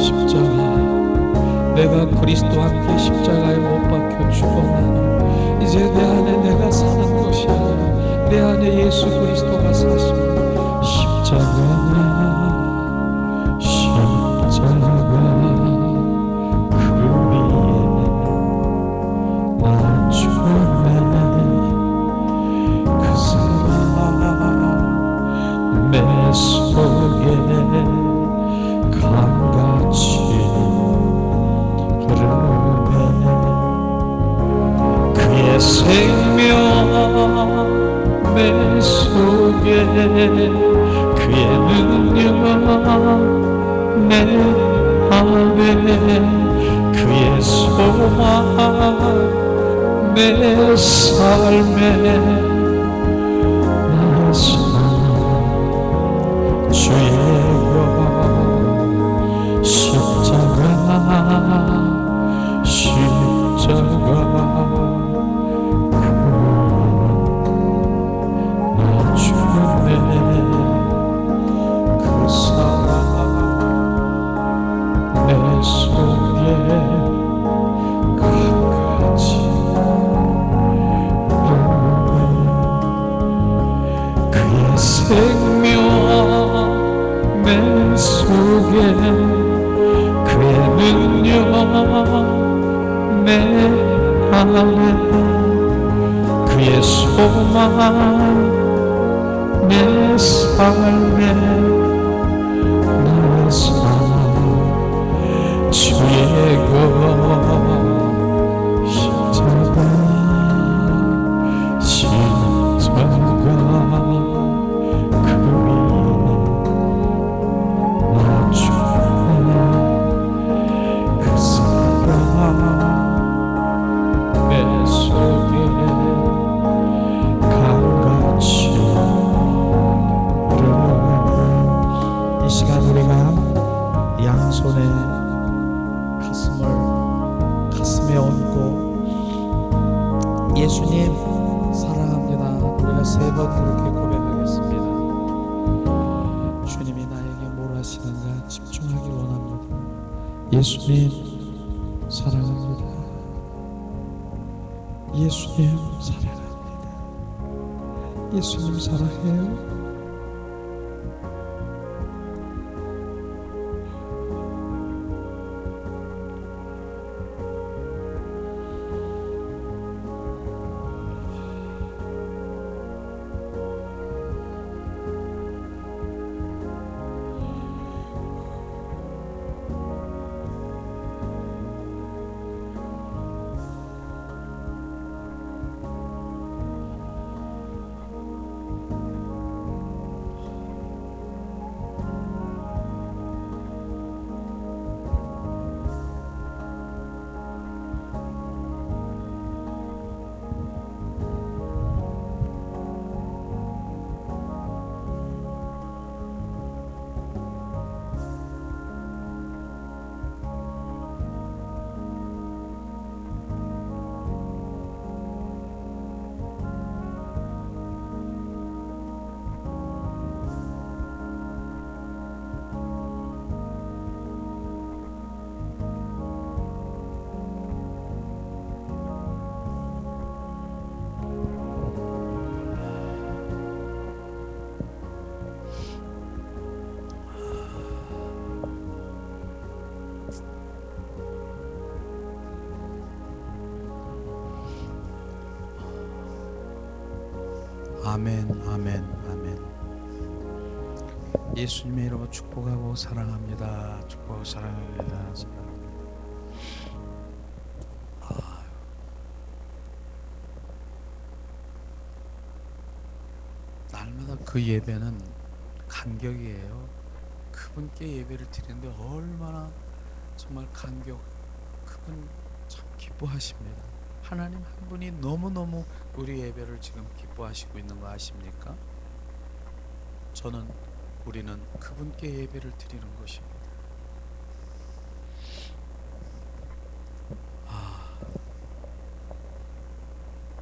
십자가, 내가 그리스도와 함께 십자가에 못 박혀 죽었나니 이제 내 안에 내가 사는 것이 아니라 내 안에 예수 그리스도가 사십니다. 십자가 그 위에 날 죽었네. 그 사랑 내 속에 강같이 흐르네. 그의 생명 내 속에, 그의 능력 내 안에, 그의 소망 내 삶에, 나 사랑 주의 영 십자가, 나 죽었네. 그 사랑 내 속에 강같이 흐르네. 그의 생명 내 속에, 그의 능력 내 안에, 그의 소망 내 삶에, 나 사랑 주의 것 십자가, 그 위에 나 죽네. 그 사랑 내 속에 강같이 흐르네. 이 시간 우리가 양손에 가슴에 얹고 예수님 사랑합니다, 우리가 3번 그렇게 고백하겠습니다. 주님이 나에게 뭘 하시는가 집중하기 원합니다. 예수님 사랑합니다. 예수님 사랑합니다. 예수님 사랑해요. 아멘, 아멘, 아멘. 예수님의 이름으로 축복하고 사랑합니다. 축복하고 사랑합니다. 사랑합니다. 날마다 그 예배는 간격이에요. 그분께 예배를 드리는데 얼마나 정말 간격, 그분 참 기뻐하십니다. 하나님 한 분이 너무너무 우리 예배를 지금 기뻐하시고 있는 거 아십니까? 우리는 그분께 예배를 드리는 것입니다.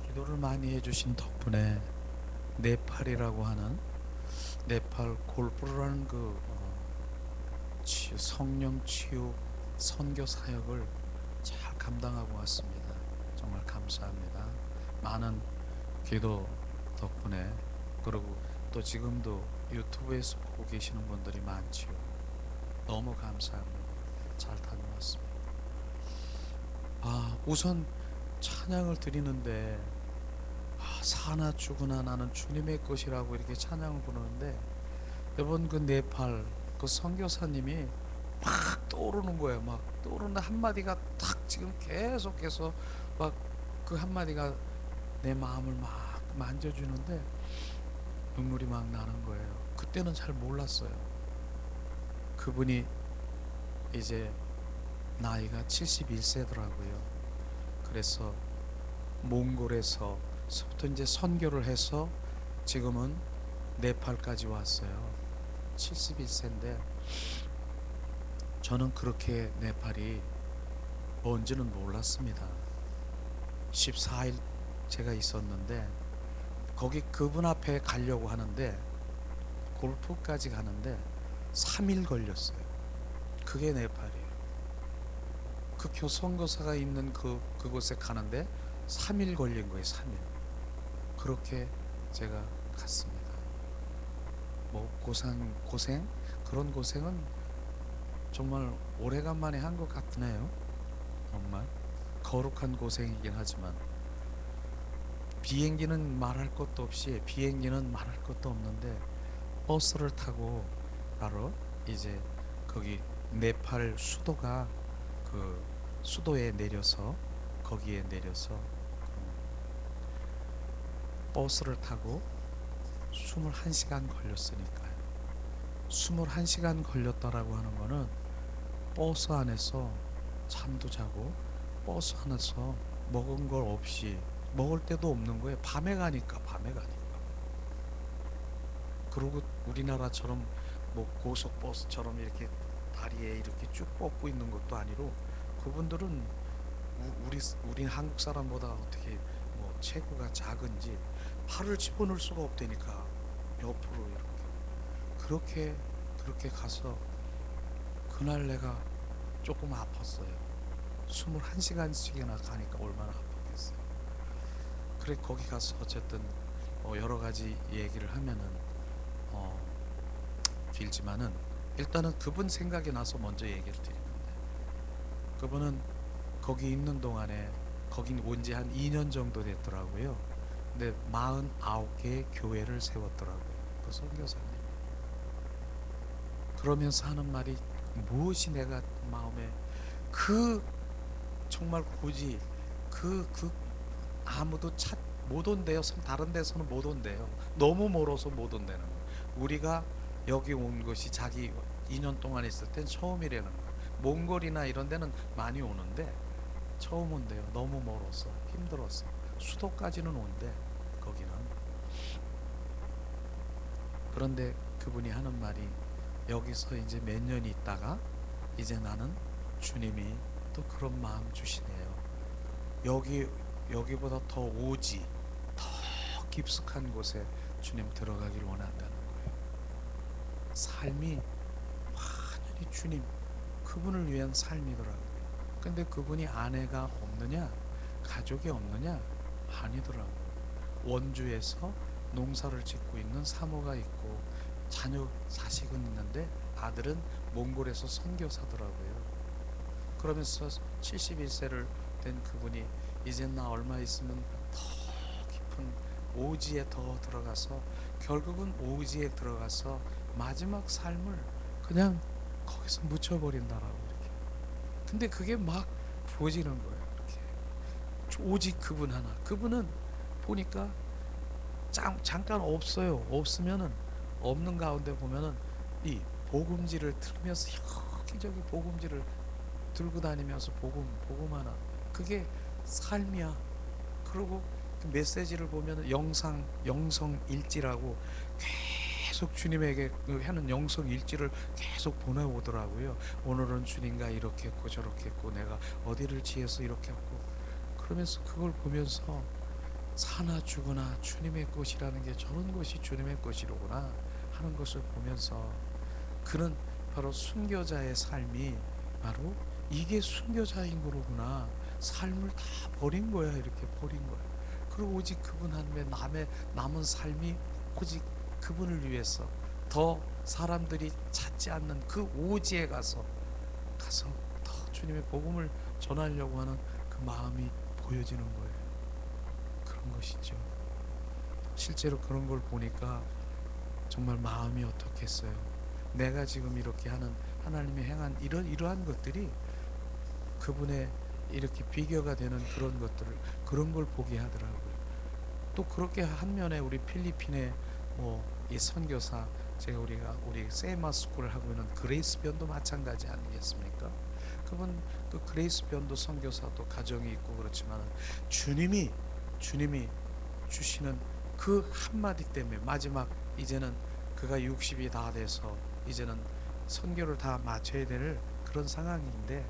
기도를 많이 해주신 덕분에 네팔이라고 하는, 네팔 골프라는 그 성령 치유 선교 사역을 잘 감당하고 왔습니다. 정말 감사합니다. 많은 기도 덕분에, 그리고 또 지금도 유튜브에서 보고 계시는 분들이 많지요. 너무 감사합니다. 잘 다녀왔습니다. 우선 찬양을 드리는데 사나 죽으나 나는 주님의 것이라고 이렇게 찬양을 부르는데, 여러분 그 네팔 그 선교사님이 막 떠오르는 거예요. 막 떠오르는 한마디가 탁 지금 계속해서 막 그 한마디가 내 마음을 막 만져주는데 눈물이 막 나는 거예요. 그때는 잘 몰랐어요. 그분이 이제 나이가 71세더라고요. 그래서 몽골에서부터 이제 선교를 해서 지금은 네팔까지 왔어요. 71세인데 저는 그렇게 네팔이 뭔지는 몰랐습니다. 14일 제가 있었는데, 거기 그분 앞에 가려고 하는데 골프까지 가는데 3일 걸렸어요. 그게 네팔이에요. 그 교선교사가 있는 그곳에 가는데 3일 걸린 거예요. 3일. 그렇게 제가 갔습니다. 뭐 고생 그런 고생은 정말 오래간만에 한 것 같네요. 정말 거룩한 고생이긴 하지만, 비행기는 말할 것도 없는데 버스를 타고 바로 이제 거기 네팔 수도가 그 수도에 내려서 거기에 내려서 버스를 타고 21시간 걸렸으니까요. 21시간 걸렸다라고 하는 거는 버스 안에서 잠도 자고 버스 안에서 먹은 걸 없이, 먹을 데도 없는 거예요. 밤에 가니까. 그리고 우리나라처럼 뭐 고속버스처럼 이렇게 다리에 이렇게 쭉 뻗고 있는 것도 아니고, 그분들은 우리 한국 사람보다 어떻게 뭐 체구가 작은지 팔을 집어넣을 수가 없다니까. 옆으로 그렇게 가서 그날 내가 조금 아팠어요. 21시간씩이나 가니까 얼마나 아팠겠어요. 그래 거기 가서 어쨌든 여러 가지 얘기를 하면은 길지만은, 일단은 그분 생각이 나서 먼저 얘기를 드리는데, 그분은 거기 있는 동안에, 거긴 온 지 한 2년 정도 됐더라고요. 근데 49개의 교회를 세웠더라고요. 그 선교사님. 그러면서 하는 말이, 무엇이 내가 마음에 정말 굳이 아무도 못 온대요. 다른 데서는 못 온대요. 너무 멀어서 못 온다는 거예요. 우리가 여기 온 것이 자기 2년 동안 있을 땐 처음이라는 거예요. 몽골이나 이런 데는 많이 오는데 처음 온대요. 너무 멀어서 힘들었어. 수도까지는 온대 거기는. 그런데 그분이 하는 말이, 여기서 이제 몇 년 있다가 이제 나는 주님이 또 그런 마음 주시네요. 여기보다 더 오지, 더 깊숙한 곳에 주님 들어가길 원한다는 거예요. 삶이 완전히 주님, 그분을 위한 삶이더라고요. 근데 그분이 아내가 없느냐, 가족이 없느냐? 아니더라고요. 원주에서 농사를 짓고 있는 사모가 있고 자녀 자식은 있는데 아들은 몽골에서 선교사더라고요. 그러면서 71세를 된 그분이 이제 나 얼마 있으면 더 깊은 오지에 더 들어가서, 결국은 오지에 들어가서 마지막 삶을 그냥 거기서 묻혀버린다라고 이렇게. 근데 그게 막 부어지는 거예요. 이렇게 오직 그분 하나. 그분은 보니까 잠깐 없어요. 없으면은 없는 가운데 보면은 이 복음지를 들으면서 여기저기 복음지를 들고 다니면서 복음 하나. 그게 삶이야. 그리고 그 메시지를 보면은 영성 일지라고 계속 주님에게 하는 영성 일지를 계속 보내오더라고요. 오늘은 주님과 이렇게 했고 저렇게 했고 내가 어디를 지어서 이렇게 했고, 그러면서 그걸 보면서 사나 죽으나 주님의 것이라는 게 저런 것이 주님의 것이로구나 하는 것을 보면서, 그는 바로 순교자의 삶이 바로 이게 순교자인 거로구나. 삶을 다 버린 거야. 이렇게 버린 거야. 그리고 오직 그분 한에 남은 삶이 오직 그분을 위해서 더 사람들이 찾지 않는 그 오지에 가서 더 주님의 복음을 전하려고 하는 그 마음이 보여지는 거예요. 그런 것이죠. 실제로 그런 걸 보니까 정말 마음이 어떻겠어요. 내가 지금 이렇게 하는 하나님이 행한 이러한 것들이 그분의 이렇게 비교가 되는 그런 걸 보게 하더라고요. 또 그렇게 한 면에 우리 필리핀의 이 선교사, 우리 세마 스쿨을 하고 있는 그레이스 변도 마찬가지 아니겠습니까? 그분 그 그레이스 변도 선교사도 가정이 있고 그렇지만 주님이 주시는 그 한마디 때문에 마지막 이제는 그가 60이 다 돼서 이제는 선교를 다 마쳐야 될 그런 상황인데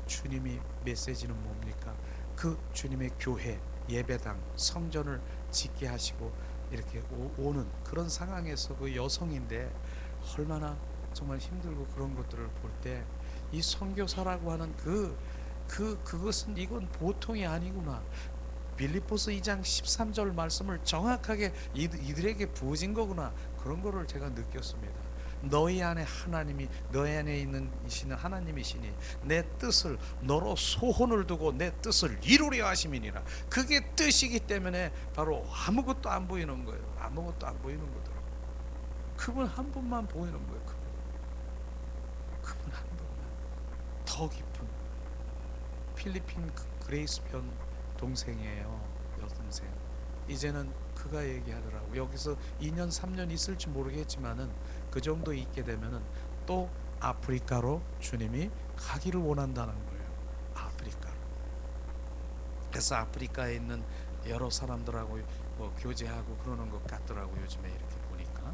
주님이 메시지는 뭡니까? 그 주님의 교회, 예배당, 성전을 짓게 하시고 이렇게 오는 그런 상황에서 그 여성인데 얼마나 정말 힘들고 그런 것들을 볼 때 이 선교사라고 하는 그것은 이건 보통이 아니구나. 빌립보서 2장 13절 말씀을 정확하게 이들에게 부어진 거구나. 그런 거를 제가 느꼈습니다. 너희 안에 너희 안에 이시는 하나님이시니 내 뜻을 너로 소원을 두고 내 뜻을 이루려 하심이니라. 그게 뜻이기 때문에 바로 아무것도 안 보이는 거예요. 아무것도 안 보이는 거더라고요. 그분 한 분만 보이는 거예요. 그분 한 분만. 더 깊은 필리핀 그레이스 편 동생이에요. 여동생. 이제는 그가 얘기하더라고. 여기서 2년 3년 있을지 모르겠지만은 그 정도 있게 되면은 또 아프리카로 주님이 가기를 원한다는 거예요. 아프리카로. 그래서 아프리카에 있는 여러 사람들하고 교제하고 그러는 것 같더라고. 요즘에 이렇게 보니까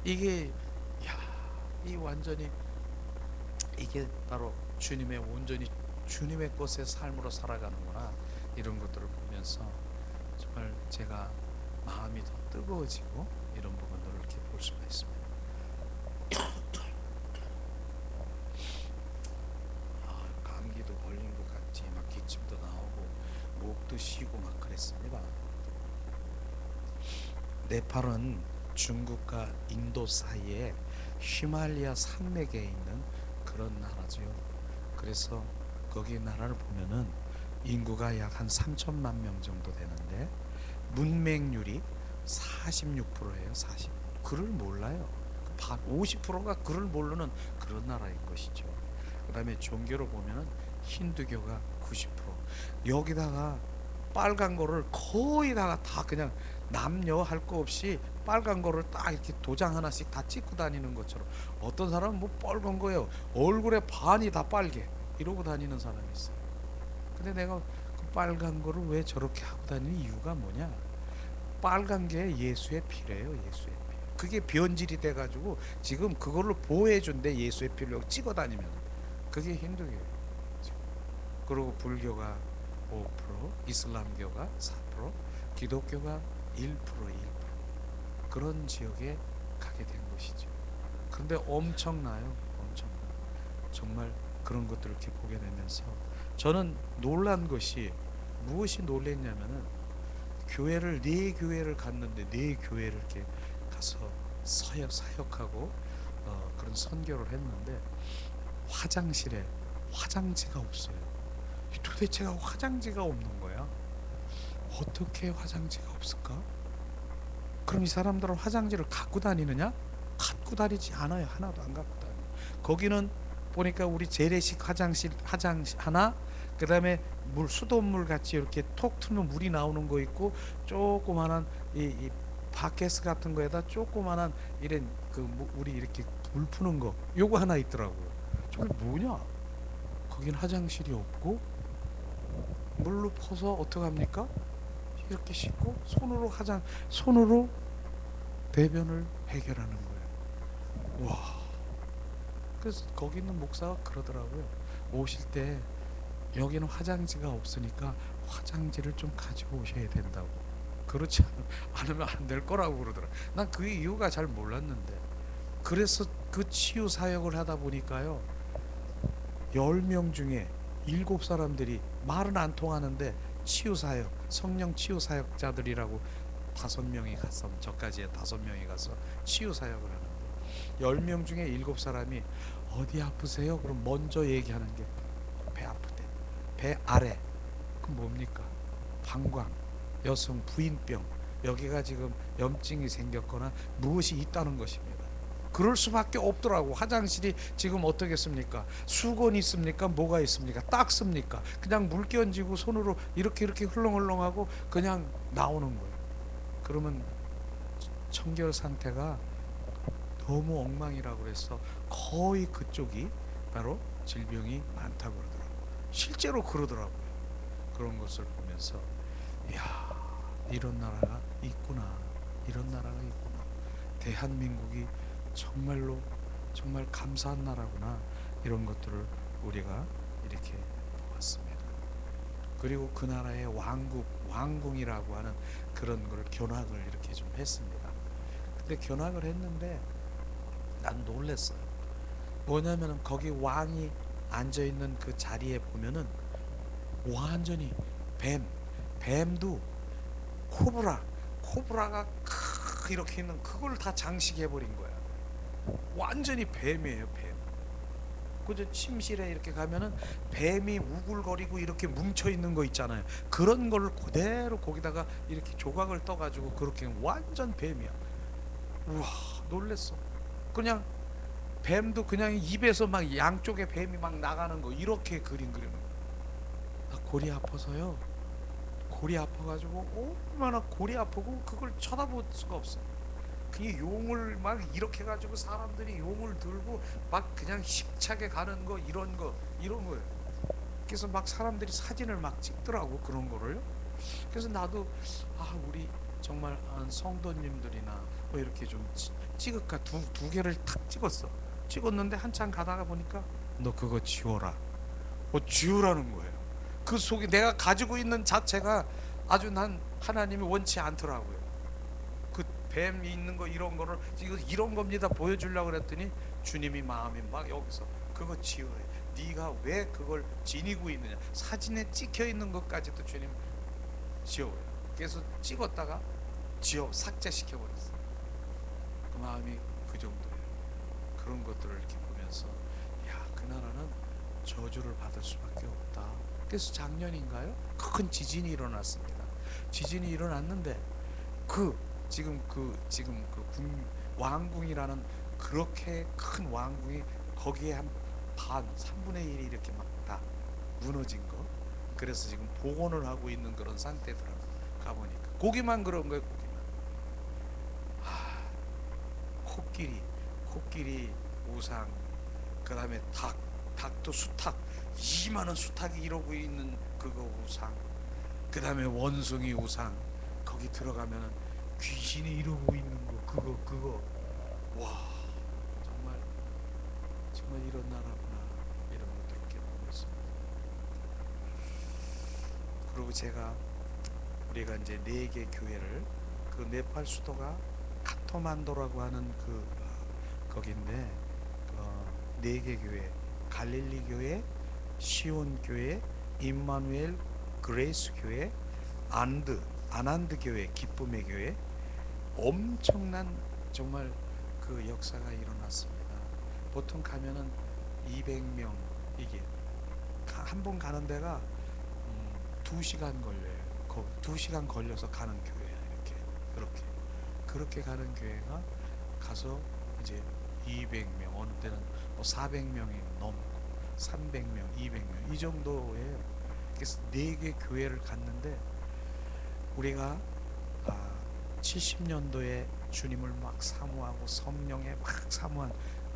이게 이 완전히 이게 바로 온전히 주님의 것의 삶으로 살아가는구나. 이런 것들을 보면서 정말 제가 마음이 더 뜨거워지고 이런 부분들을 이렇게 볼 수가 있습니다. 감기도 걸린 것 같지, 막 기침도 나오고 목도 쉬고 막 그랬습니다. 네팔은 중국과 인도 사이에 히말라야 산맥에 있는 그런 나라죠. 그래서 거기 나라를 보면은 인구가 약 한 3천만 명 정도 되는데 문맹률이 46%예요. 40. 글을 몰라요. 50%가 글을 모르는 그런 나라인 것이죠. 그 다음에 종교로 보면은 힌두교가 90%. 여기다가 빨간 거를 거의 다 그냥 남녀 할 거 없이 빨간 거를 딱 이렇게 도장 하나씩 다 찍고 다니는 것처럼, 어떤 사람은 뭐 빨간 거예요. 얼굴에 반이 다 빨개 이러고 다니는 사람이 있어요. 근데 내가 그 빨간 거를 왜 저렇게 하고 다니는 이유가 뭐냐? 빨간 게 예수의 피래요. 예수의 피. 그게 변질이 돼가지고 지금 그거를 보호해준대. 예수의 피를 찍어 다니면. 그게 힌두교예요. 그리고 불교가 5%, 이슬람교가 4%, 기독교가 1%. 그런 지역에 가게 된 것이죠. 그런데 엄청나요. 정말 그런 것들을 이렇게 보게 되면서 저는 놀란 것이 무엇이 놀랬냐면은 네 교회를 갔는데 네 교회를 이렇게 가서 사역하고 그런 선교를 했는데 화장실에 화장지가 없어요. 도대체가 화장지가 없는 거야. 어떻게 화장지가 없을까? 그럼 이 사람들은 화장지를 갖고 다니느냐? 갖고 다니지 않아요. 하나도 안 갖고 다녀. 거기는 보니까 우리 재래식 화장실 하나, 그 다음에 수돗물 같이 이렇게 톡 트면 물이 나오는 거 있고, 조그만한 이 바켓스 같은 거에다 조그만한 이런 우리 이렇게 물 푸는 거 요거 하나 있더라고요. 저게 뭐냐? 거긴 화장실이 없고 물로 퍼서 어떡합니까? 이렇게 씻고 손으로 대변을 해결하는 거예요. 와. 그래서 거기 있는 목사가 그러더라고요. 오실 때 여기는 화장지가 없으니까 화장지를 좀 가지고 오셔야 된다고. 그렇지 않으면 안 될 거라고 그러더라. 난 그 이유가 잘 몰랐는데 그래서 그 치유 사역을 하다 보니까요, 10명 중에 7사람들이 말은 안 통하는데 치유 사역, 성령 치유 사역자들이라고 5명이 가서, 저까지 5명이 가서 치유 사역을 하는데, 10명 중에 7사람이 어디 아프세요? 그럼 먼저 얘기하는 게 배 아프대. 배 아래. 그럼 뭡니까? 방광, 여성 부인병, 여기가 지금 염증이 생겼거나 무엇이 있다는 것입니다. 그럴 수밖에 없더라고. 화장실이 지금 어떻겠습니까? 수건 있습니까? 뭐가 있습니까? 닦습니까? 그냥 물 끼얹고 손으로 이렇게 흘렁흘렁하고 그냥 나오는 거예요. 그러면 청결 상태가 너무 엉망이라고 그래서 거의 그쪽이 바로 질병이 많다고 그러더라고요. 실제로 그러더라고요. 그런 것을 보면서, 이야, 이런 나라가 있구나, 이런 나라가 있구나, 대한민국이 정말로 정말 감사한 나라구나, 이런 것들을 우리가 이렇게 보았습니다. 그리고 그 나라의 왕궁이라고 하는 그런 걸 견학을 이렇게 좀 했습니다. 근데 견학을 했는데 난 놀랬어요. 뭐냐면은 거기 왕이 앉아있는 그 자리에 보면은 완전히 뱀도 코브라가 이렇게 있는 그걸 다 장식해버린 거야. 완전히 뱀이에요, 뱀. 그저 침실에 이렇게 가면은 뱀이 우글거리고 이렇게 뭉쳐있는 거 있잖아요. 그런 걸 그대로 거기다가 이렇게 조각을 떠가지고 그렇게 완전 뱀이야. 우와, 놀랬어. 그냥 뱀도 그냥 입에서 막 양쪽에 뱀이 막 나가는 거 이렇게 그리는 거야. 나 골이 아파서요. 골이 아파가지고 얼마나 골이 아프고 그걸 쳐다볼 수가 없어. 그게 용을 막 이렇게 가지고 사람들이 용을 들고 막 그냥 힘차게 가는 거 이런 거예요. 그래서 막 사람들이 사진을 막 찍더라고, 그런 거를. 그래서 나도 우리 정말 성도님들이나 뭐 이렇게 좀 찍을까 두 개를 탁 찍었는데 한참 가다가 보니까 너 그거 지워라. 지우라는 거예요. 그 속에 내가 가지고 있는 자체가 아주 난 하나님이 원치 않더라고요. 그 뱀이 있는 거 이런 거를 이런 겁니다 보여주려고 그랬더니 주님이 마음이 막 여기서 그거 지워야 해. 네가 왜 그걸 지니고 있느냐. 사진에 찍혀 있는 것까지도 주님 지워요. 그래서 찍었다가 삭제시켜 버렸어요. 그 마음이 그 정도예요. 그런 것들을 이렇게 보면서, 야, 그 나라는 저주를 받을 수밖에 없다. 그래서 작년인가요? 큰 지진이 일어났습니다. 지진이 일어났는데 지금 왕궁이라는 그렇게 큰 왕궁이 거기에 한 3분의 1이 이렇게 막 다 무너진 거. 그래서 지금 복원을 하고 있는 그런 상태더라고. 가보니까 고기만 그런 거예요. 코끼리 우상, 그 다음에 닭도 수탉, 이만한 수탉이 이러고 있는 그거 우상, 그 다음에 원숭이 우상, 거기 들어가면은 귀신이 이러고 있는 거, 그거, 와, 정말 이런 나라구나, 이런 것들 이렇게 보고 있습니다. 그리고 우리가 이제 4개 교회를, 그 네팔 수도가 카토만도라고 하는 거긴데, 4개 교회, 갈릴리 교회, 시온 교회, 임마누엘 그레이스 교회, 아난드 교회, 기쁨의 교회, 엄청난 정말 그 역사가 일어났습니다. 보통 가면은 200명, 이게 한 번 가는 데가 2시간 걸려요. 2시간 걸려서 가는 교회야. 그렇게 가는 교회가 가서 이제 200명, 어느 때는 뭐 400명이 넘고 300명, 200명 이 정도예요. 그래서 4개 교회를 갔는데, 우리가 70년도에 주님을 막 사모하고 성령에 막 사모한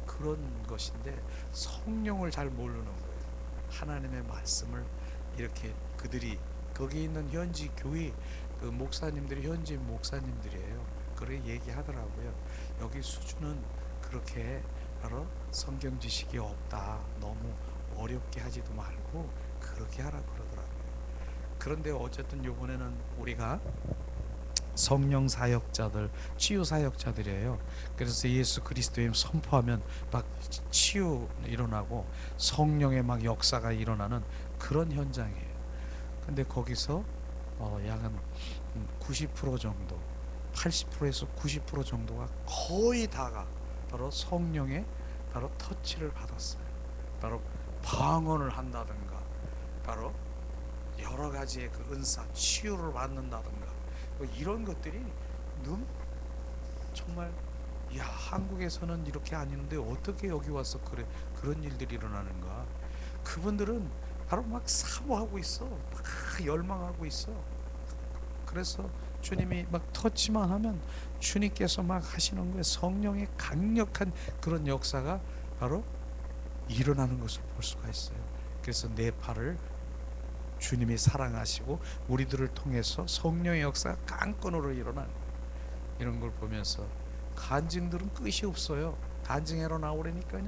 그런 것인데, 성령을 잘 모르는 거예요. 하나님의 말씀을 이렇게 그들이 거기 있는 현지 교회 그 목사님들이 현지 목사님들이에요. 그렇게 얘기하더라고요. 여기 수준은 그렇게 바로 성경 지식이 없다. 너무 어렵게 하지도 말고 그렇게 하라 그러더라고요. 그런데 어쨌든 이번에는 우리가 성령 사역자들, 치유 사역자들이에요. 그래서 예수 그리스도의 선포하면 막 치유 일어나고 성령의 막 역사가 일어나는 그런 현장이에요. 근데 거기서 약90% 정도, 80%에서 90% 정도가 거의 다가 바로 성령의 바로 터치를 받았어요. 바로 방언을 한다든가, 바로 여러 가지의 그 은사, 치유를 받는다든가, 뭐 이런 것들이 정말, 야, 한국에서는 이렇게 아닌데 어떻게 여기 와서 그런 일들이 일어나는가. 그분들은 바로 막 사모하고 있어, 막 열망하고 있어. 그래서 주님이 막 터치만 하면 주님께서 막 하시는 거예요. 성령의 강력한 그런 역사가 바로 일어나는 것을 볼 수가 있어요. 그래서 네팔을 주님이 사랑하시고 우리들을 통해서 성령의 역사가 강건으로 일어나는, 이런 걸 보면서 간증들은 끝이 없어요. 간증회로 나오려니까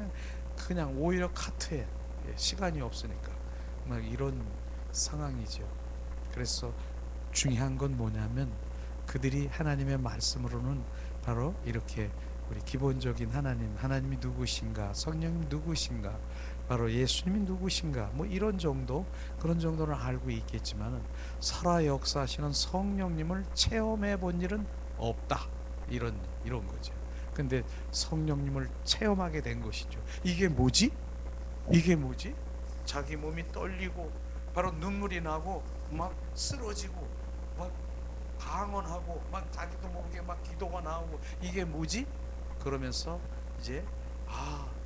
그냥 오히려 카트에 시간이 없으니까 막 이런 상황이죠. 그래서 중요한 건 뭐냐면 그들이 하나님의 말씀으로는 바로 이렇게 우리 기본적인 하나님이 누구신가, 성령님 누구신가, 바로 예수님이 누구신가, 뭐 이런 정도, 그런 정도는 알고 있겠지만은 살아 역사하시는 성령님을 체험해 본 일은 없다, 이런 거죠. 근데 성령님을 체험하게 된 것이죠. 이게 뭐지? 자기 몸이 떨리고 바로 눈물이 나고 막 쓰러지고 막 방언하고 막 자기도 모르게 막 기도가 나오고, 이게 뭐지? 그러면서 이제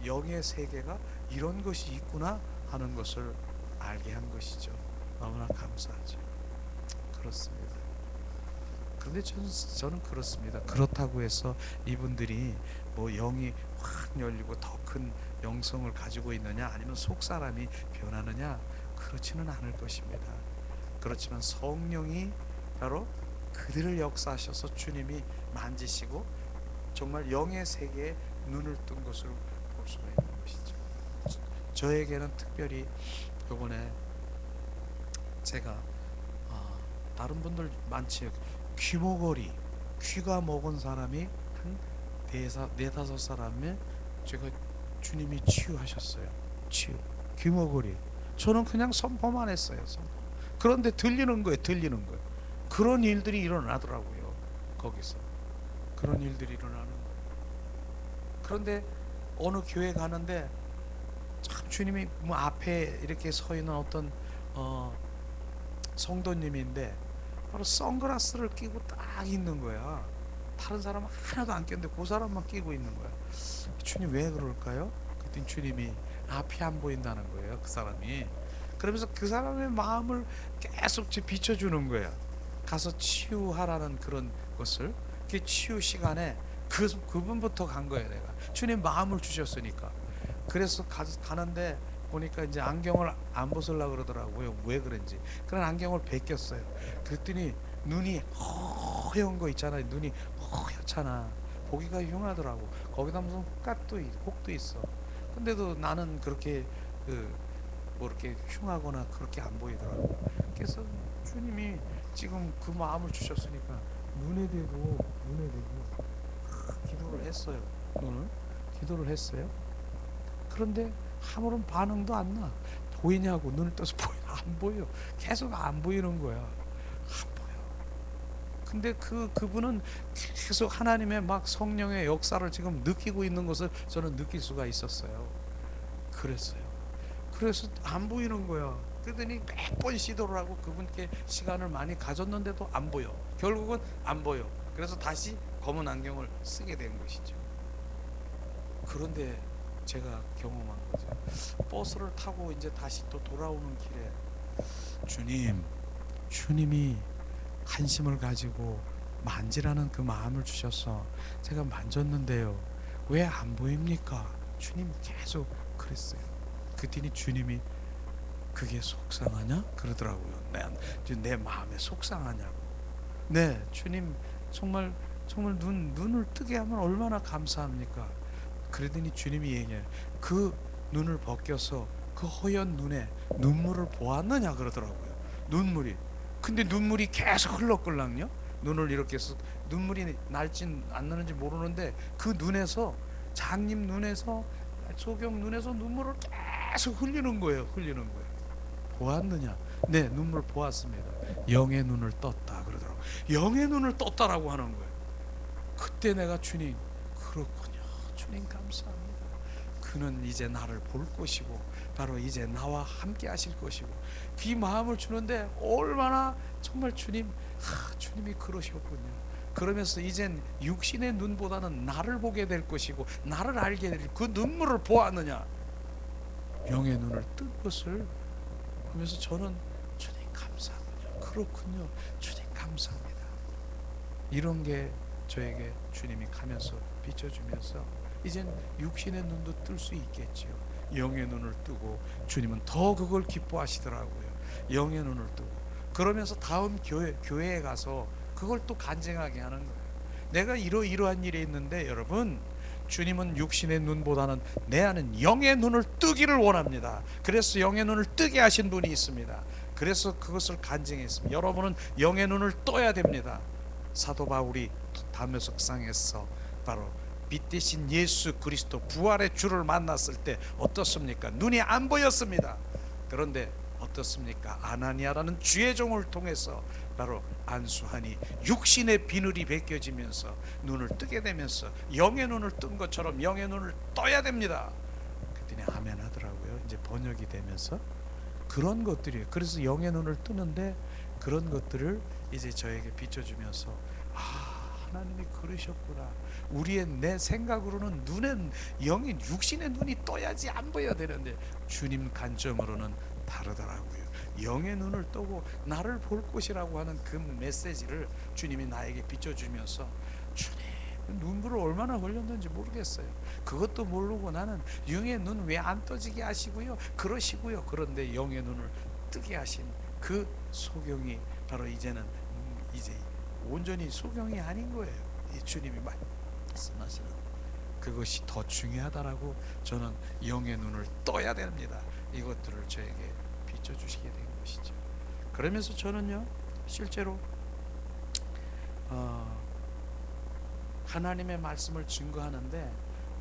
영의 세계가 이런 것이 있구나 하는 것을 알게 한 것이죠. 너무나 감사하죠. 그렇습니다. 그런데 저는 그렇습니다. 그렇다고 해서 이분들이 뭐 영이 확 열리고 더 큰 영성을 가지고 있느냐, 아니면 속 사람이 변하느냐, 그렇지는 않을 것입니다. 그렇지만 성령이 바로 그들을 역사하셔서 주님이 만지시고 정말 영의 세계에 눈을 뜬 것을 볼 수가 있는 것이죠. 저에게는 특별히 이번에 제가 다른 분들 많지, 귀가 먹은 사람이 한 네다섯 사람에 제가 주님이 치유하셨어요. 귀머거리. 저는 그냥 선포만 했어요. 그런데 들리는 거예요. 그런 일들이 일어나더라고요. 거기서 그런 일들이 일어나는 거예요. 그런데 어느 교회 가는데 참 주님이 뭐 앞에 이렇게 서 있는 어떤 성도님인데 바로 선글라스를 끼고 딱 있는 거야. 다른 사람은 하나도 안 꼈는데 그 사람만 끼고 있는 거야. 주님 왜 그럴까요? 그랬더니 주님이 앞이 안 보인다는 거예요. 그 사람이. 그러면서 그 사람의 마음을 계속 비춰주는 거야. 가서 치유하라는 그런 것을. 그 치유 시간에 그분부터 간 거예요. 내가 주님 마음을 주셨으니까. 그래서 가는데 보니까 이제 안경을 안 벗으려고 그러더라고요. 왜 그런지. 그런 안경을 벗겼어요. 그랬더니 눈이 허연 거 있잖아요. 눈이 허옇잖아. 보기가 흉하더라고. 거기다 무슨 혹도 있어. 근데도 나는 그렇게 뭐 이렇게 흉하거나 그렇게 안 보이더라고. 그래서 주님이 지금 그 마음을 주셨으니까 눈에 대고 기도를 했어요. 기도를 했어요. 그런데 아무런 반응도 안 나. 보이냐고 눈을 떠서 안 보여. 계속 안 보이는 거야. 안 보여. 근데 그분은 계속 하나님의 막 성령의 역사를 지금 느끼고 있는 것을 저는 느낄 수가 있었어요. 그래서 안 보이는 거야. 그러더니 몇 번 시도를 하고 그분께 시간을 많이 가졌는데도 안 보여. 결국은 안 보여. 그래서 다시 검은 안경을 쓰게 된 것이죠. 그런데 제가 경험한 거죠. 버스를 타고 이제 다시 또 돌아오는 길에 주님이 관심을 가지고 만지라는 그 마음을 주셔서 제가 만졌는데요. 왜 안 보입니까? 주님 계속 그랬어요. 그랬더니 주님이 그게 속상하냐? 그러더라고요. 내 마음에 속상하냐고. 네, 주님 정말 눈을 뜨게 하면 얼마나 감사합니까? 그러더니 주님이 얘기해요. 그 눈을 벗겨서 그 허연 눈에 눈물을 보았느냐 그러더라고요. 눈물이. 근데 눈물이 계속 흘렀걸랑요. 눈을 이렇게 해서 눈물이 날진 안 나는지 모르는데 그 눈에서, 장님 눈에서, 소경 눈에서 눈물을 계속 흘리는 거예요. 보았느냐? 네, 눈물 보았습니다. 영의 눈을 떴다 그러더라고. 영의 눈을 떴다라고 하는 거예요. 그때 내가 주님, 그렇군요. 주님 감사합니다. 그는 이제 나를 볼 것이고 바로 이제 나와 함께 하실 것이고, 그 마음을 주는데 얼마나 정말 주님이 그러셨군요. 그러면서 이젠 육신의 눈보다는 나를 보게 될 것이고 나를 알게 될, 그 눈물을 보았느냐? 영의 눈을 뜬 것을 보면서 저는 주님 감사하군요. 그렇군요. 주님 감사합니다. 이런 게 저에게 주님이 가면서 비춰주면서 이젠 육신의 눈도 뜰 수 있겠지요. 영의 눈을 뜨고 주님은 더 그걸 기뻐하시더라고요. 영의 눈을 뜨고 그러면서 다음 교회에 가서 그걸 또 간증하게 하는 거예요. 내가 이러한 일이 있는데 여러분, 주님은 육신의 눈보다는 내 안은 영의 눈을 뜨기를 원합니다. 그래서 영의 눈을 뜨게 하신 분이 있습니다. 그래서 그것을 간증했습니다. 여러분은 영의 눈을 떠야 됩니다. 사도 바울이 다메섹상에서 바로 빛 대신 예수 그리스도 부활의 주를 만났을 때 어떻습니까? 눈이 안 보였습니다. 그런데 어떻습니까? 아나니아라는 주의 종을 통해서 바로 안수하니 육신의 비늘이 벗겨지면서 눈을 뜨게 되면서 영의 눈을 뜬 것처럼 영의 눈을 떠야 됩니다. 그랬더니 아멘 하더라고요. 이제 번역이 되면서 그런 것들이에요. 그래서 영의 눈을 뜨는데 그런 것들을 이제 저에게 비춰주면서, 하나님이 그러셨구나. 내 생각으로는 눈엔 영인 육신의 눈이 떠야지 안 보여야 되는데 주님 관점으로는 다르더라고요. 영의 눈을 뜨고 나를 볼 것이라고 하는 그 메시지를 주님이 나에게 비춰주면서, 주님 눈물을 얼마나 흘렸는지 모르겠어요. 그것도 모르고 나는 영의 눈 왜 안 떠지게 하시고요, 그러시고요. 그런데 영의 눈을 뜨게 하신 그 소경이 바로 이제는 이제 온전히 소경이 아닌 거예요. 이 주님이 말씀하시는 그것이 더 중요하다라고 저는 영의 눈을 떠야 됩니다. 이것들을 저에게 비춰주시게 된 것이죠. 그러면서 저는요, 실제로 하나님의 말씀을 증거하는데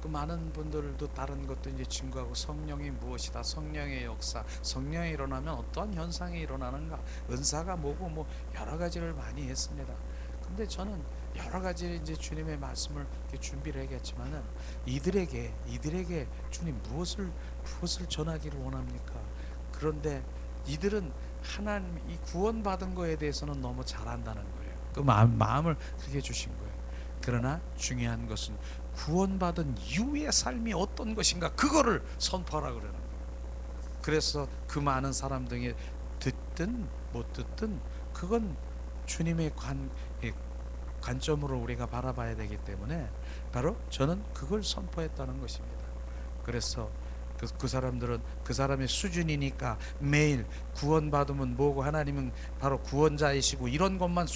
그 많은 분들도 다른 것도 이제 증거하고, 성령이 무엇이다, 성령의 역사, 성령이 일어나면 어떠한 현상이 일어나는가, 은사가 뭐고 뭐 여러 가지를 많이 했습니다. 근데 저는 여러 가지 이제 주님의 말씀을 준비를 하겠지만은 이들에게 주님 무엇을 전하기를 원합니까? 그런데 이들은 하나님 이 구원받은 거에 대해서는 너무 잘한다는 거예요. 그 마음을 그렇게 주신 거예요. 그러나 중요한 것은 구원받은 이후의 삶이 어떤 것인가, 그거를 선포하라 그러는 거예요. 그래서 그 많은 사람들이 듣든 못 듣든 그건 주님의 관점으로 우리가 바라봐야 되기 때문에 바로 저는 그걸 선포했다는 것입니다. 그래서 그 사람들은 그 사람의 수준이니까 매일 구원받으면 뭐고 하나님은 바로 구원자이시고 이런 것만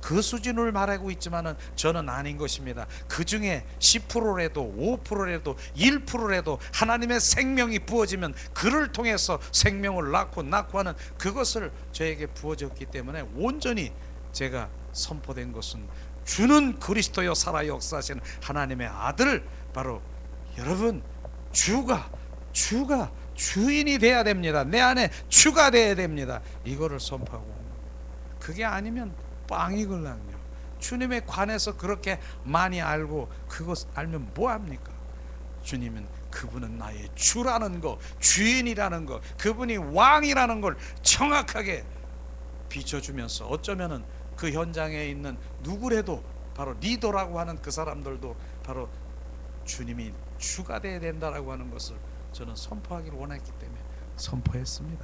그 수준을 말하고 있지만은 저는 아닌 것입니다. 그 중에 10%라도 5%라도 1%라도 하나님의 생명이 부어지면 그를 통해서 생명을 낳고 하는 그것을 저에게 부어졌기 때문에 온전히 제가 선포된 것은 주는 그리스도여 살아 역사하시는 하나님의 아들, 바로 여러분 주가 주인이 돼야 됩니다. 내 안에 주가 돼야 됩니다. 이거를 선포하고, 그게 아니면 빵이걸랑요. 주님에 관해서 그렇게 많이 알고 그것 알면 뭐합니까? 주님은 그분은 나의 주라는 거, 주인이라는 거, 그분이 왕이라는 걸 정확하게 비춰주면서 어쩌면은 그 현장에 있는 누구래도 바로 리더라고 하는 그 사람들도 바로 주님이 주가 돼야 된다라고 하는 것을 저는 선포하기를 원했기 때문에 선포했습니다.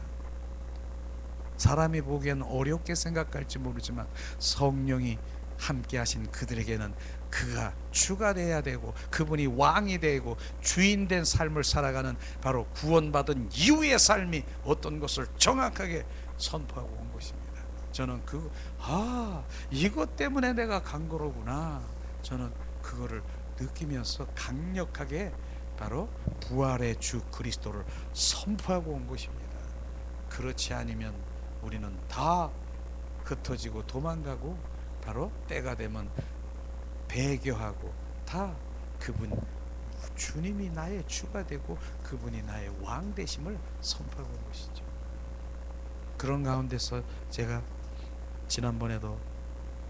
사람이 보기엔 어렵게 생각할지 모르지만 성령이 함께 하신 그들에게는 그가 주가 돼야 되고 그분이 왕이 되고 주인 된 삶을 살아가는 바로 구원받은 이후의 삶이 어떤 것을 정확하게 선포하고 온 것입니다. 저는 이것 때문에 내가 간 거로구나. 저는 그거를 느끼면서 강력하게 바로 부활의 주 그리스도를 선포하고 온 것입니다. 그렇지 않으면 우리는 다 흩어지고 도망가고 바로 때가 되면 배교하고 다 그분 주님이 나의 주가 되고 그분이 나의 왕 되심을 선포하는 것이죠. 그런 가운데서 제가 지난번에도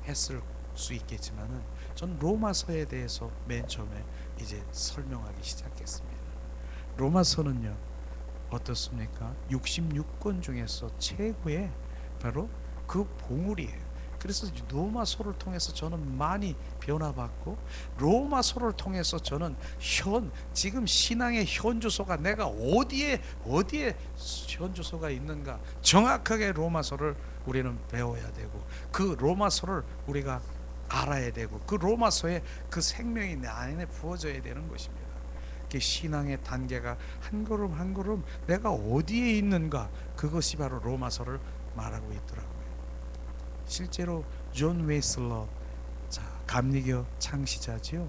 했을 수 있겠지만은 전 로마서에 대해서 맨 처음에 이제 설명하기 시작했습니다. 로마서는요 어떻습니까? 66권 중에서 최고의 바로 그 봉우리예요. 그래서 로마서를 통해서 저는 많이 변화받고, 로마서를 통해서 저는 지금 신앙의 현주소가 내가 어디에 현주소가 있는가 정확하게 로마서를 우리는 배워야 되고, 그 로마서를 우리가 알아야 되고, 그 로마서에 그 생명이 내 안에 부어져야 되는 것입니다. 그 신앙의 단계가 한 걸음 한 걸음 내가 어디에 있는가, 그것이 바로 로마서를 말하고 있더라고요. 실제로 존 웨슬러, 자, 감리교 창시자지요.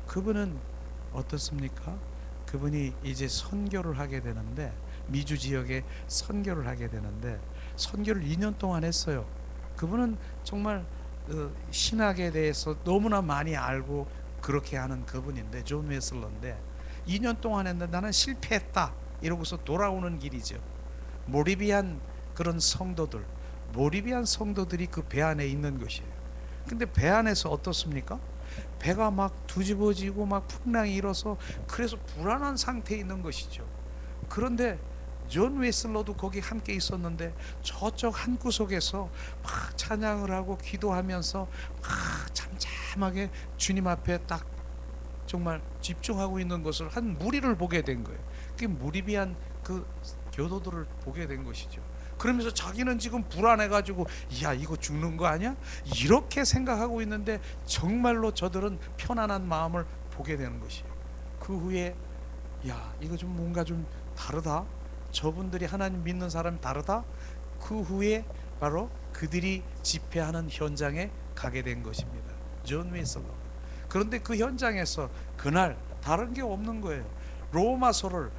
그분은 어떻습니까? 그분이 이제 선교를 하게 되는데, 미주 지역에 선교를 하게 되는데 선교를 2년 동안 했어요. 그분은 정말 신학에 대해서 너무나 많이 알고 그렇게 하는 그분인데, 존 웨슬러인데 2년 동안 했는데 나는 실패했다 이러고서 돌아오는 길이죠. 모리비안 그런 성도들, 모리비안 성도들이 그 배 안에 있는 것이에요. 근데 배 안에서 어떻습니까? 배가 막 뒤집어지고 막 풍랑이 일어서 그래서 불안한 상태에 있는 것이죠. 그런데 존 웨슬러도 거기 함께 있었는데 저쪽 한 구석에서 막 찬양을 하고 기도하면서 막 잠잠하게 주님 앞에 딱 정말 집중하고 있는 것을 한 무리를 보게 된 거예요. 그게 모리비안 그 교도들을 보게 된 것이죠. 그러면서 자기는 지금 불안해가지고 야 이거 죽는 거 아니야? 이렇게 생각하고 있는데 정말로 저들은 편안한 마음을 보게 되는 것이에요. 그 후에 야 이거 좀 뭔가 좀 다르다, 저분들이 하나님 믿는 사람이 다르다. 그 후에 바로 그들이 집회하는 현장에 가게 된 것입니다. 존 웨슬러. 그런데 그 현장에서 그날 다른 게 없는 거예요. 로마서를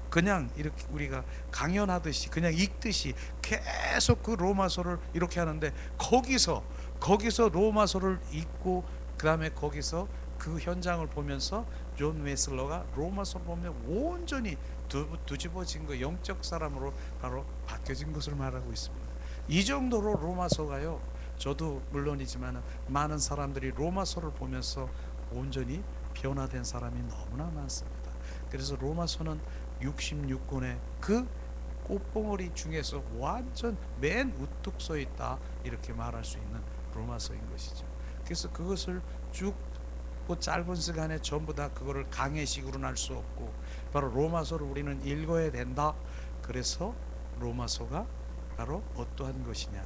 그냥 이렇게 우리가 강연하듯이 그냥 읽듯이 계속 그 로마서를 이렇게 하는데, 거기서 로마서를 읽고 그 다음에 거기서 그 현장을 보면서 존 웨슬러가 로마서를 보면 온전히 뒤집어진 거, 영적 사람으로 바로 바뀌어진 것을 말하고 있습니다. 이 정도로 로마서가요, 저도 물론이지만 많은 사람들이 로마서를 보면서 온전히 변화된 사람이 너무나 많습니다. 그래서 로마서는 66권의 그 꽃봉오리 중에서 완전 맨 우뚝 서 있다 이렇게 말할 수 있는 로마서인 것이죠. 그래서 그것을 쭉 짧은 시간에 전부 다 그거를 강해식으로는 할 수 없고, 바로 로마서를 우리는 읽어야 된다. 그래서 로마서가 바로 어떠한 것이냐,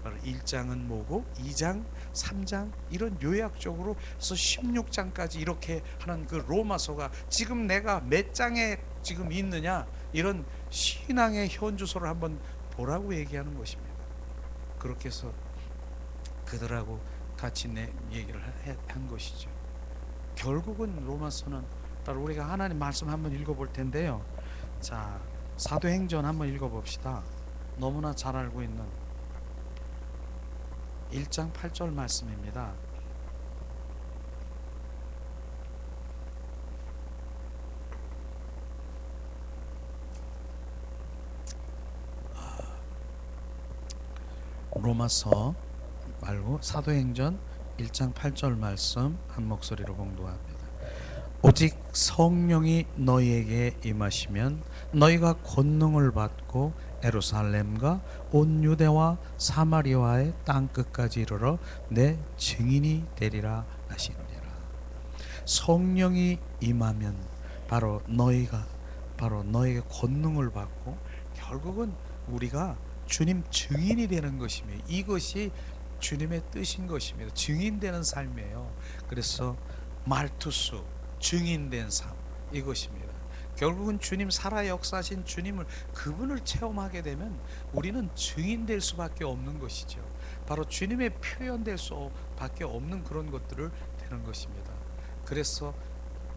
바로 1장은 뭐고 2장 3장 이런 요약적으로 해서 16장까지 이렇게 하는 그 로마서가 지금 내가 몇 장에 지금 있느냐, 이런 신앙의 현주소를 한번 보라고 얘기하는 것입니다. 그렇게 해서 그들하고 같이 얘기를 한 것이죠. 결국은 로마서는 바로 우리가 하나님 말씀 한번 읽어볼 텐데요. 자, 사도행전 한번 읽어봅시다. 너무나 잘 알고 있는 1장 8절 말씀입니다. 로마서 말고 사도행전 1장 8절 말씀 한 목소리로 공독합니다. 오직 성령이 너희에게 임하시면 너희가 권능을 받고 예루살렘과 온 유대와 사마리아의 땅 끝까지 이르러 내 증인이 되리라 하시느니라. 성령이 임하면 바로 너희에게 권능을 받고 결국은 우리가 주님 증인이 되는 것이며, 이것이 주님의 뜻인 것입니다. 증인되는 삶이에요. 그래서 말투수, 증인된 삶, 이것입니다. 결국은 주님 살아 역사하신 주님을, 그분을 체험하게 되면 우리는 증인될 수밖에 없는 것이죠. 바로 주님의 표현될 수밖에 없는 그런 것들을 되는 것입니다. 그래서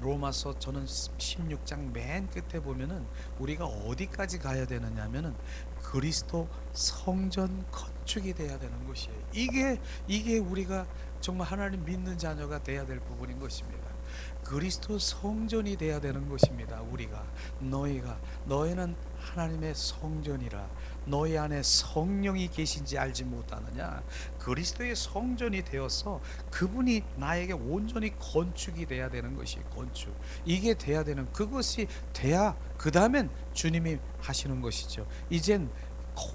로마서 저는 16장 맨 끝에 보면은 우리가 어디까지 가야 되느냐면은 그리스도 성전 건축이 돼야 되는 것이에요. 이게 우리가 정말 하나님 믿는 자녀가 돼야 될 부분인 것입니다. 그리스도 성전이 돼야 되는 것입니다. 우리가 너희는 하나님의 성전이라 너희 안에 성령이 계신지 알지 못하느냐. 그리스도의 성전이 되어서 그분이 나에게 온전히 건축이 돼야 되는 것이 건축. 이게 돼야 되는 그것이 돼야 그 다음엔 주님이 하시는 것이죠. 이젠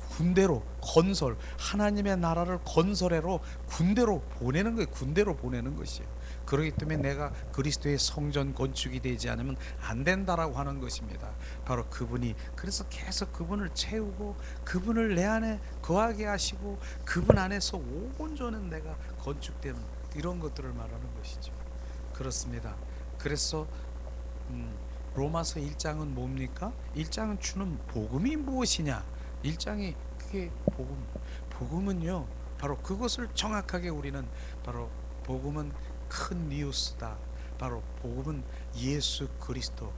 군대로 건설 하나님의 나라를 건설해로 군대로 보내는 거예요. 군대로 보내는 것이에요. 그렇기 때문에 내가 그리스도의 성전 건축이 되지 않으면 안 된다라고 하는 것입니다. 바로 그분이 그래서 계속 그분을 채우고 그분을 내 안에 거하게 하시고 그분 안에서 온전한 내가 건축되는 이런 것들을 말하는 것이죠. 그렇습니다. 그래서 로마서 1장은 뭡니까? 1장은 주는 복음이 무엇이냐? 1장이 그게 복음은요 바로 그것을 정확하게 우리는 바로 복음은 큰 뉴스다. 바로 복음은 예수 그리스도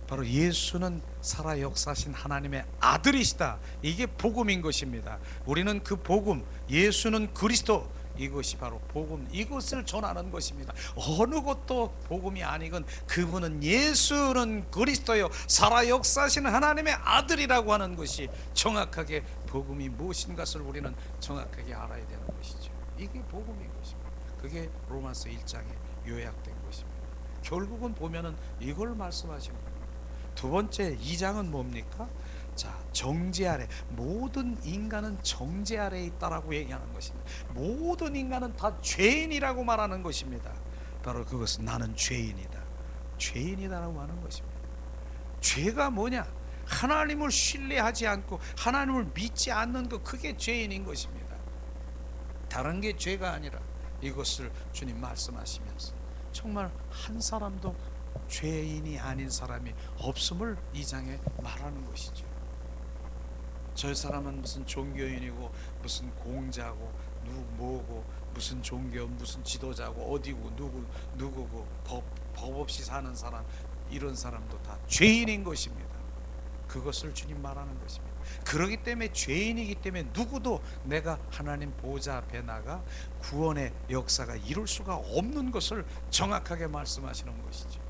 바로 예수는 살아 역사하신 하나님의 아들이시다. 이게 복음인 것입니다. 우리는 그 복음 예수는 그리스도 이것이 바로 복음 이것을 전하는 것입니다. 어느 것도 복음이 아니건 그분은 예수는 그리스도요 살아 역사하시는 하나님의 아들이라고 하는 것이 정확하게 복음이 무엇인 것을 우리는 정확하게 알아야 되는 것이죠. 이게 복음인 것입니다. 그게 로마서 1장에 요약된 것입니다. 결국은 보면은 이걸 말씀하시는 겁니다. 두 번째 2장은 뭡니까? 자, 정죄 아래 모든 인간은 정죄 아래에 있다라고 얘기하는 것입니다. 모든 인간은 다 죄인이라고 말하는 것입니다. 바로 그것은 나는 죄인이다라고 하는 것입니다. 죄가 뭐냐? 하나님을 신뢰하지 않고 하나님을 믿지 않는 것 그게 죄인인 것입니다. 다른 게 죄가 아니라 이것을 주님 말씀하시면서 정말 한 사람도 죄인이 아닌 사람이 없음을 이 장에 말하는 것이죠. 저 사람은 무슨 종교인이고 무슨 공자고 뭐고 무슨 종교 무슨 지도자고 어디고 누구고 법 없이 사는 사람 이런 사람도 다 죄인인 것입니다. 그것을 주님 말하는 것입니다. 그렇기 때문에 죄인이기 때문에 누구도 내가 하나님 보좌 앞에 나가 구원의 역사가 이룰 수가 없는 것을 정확하게 말씀하시는 것이죠.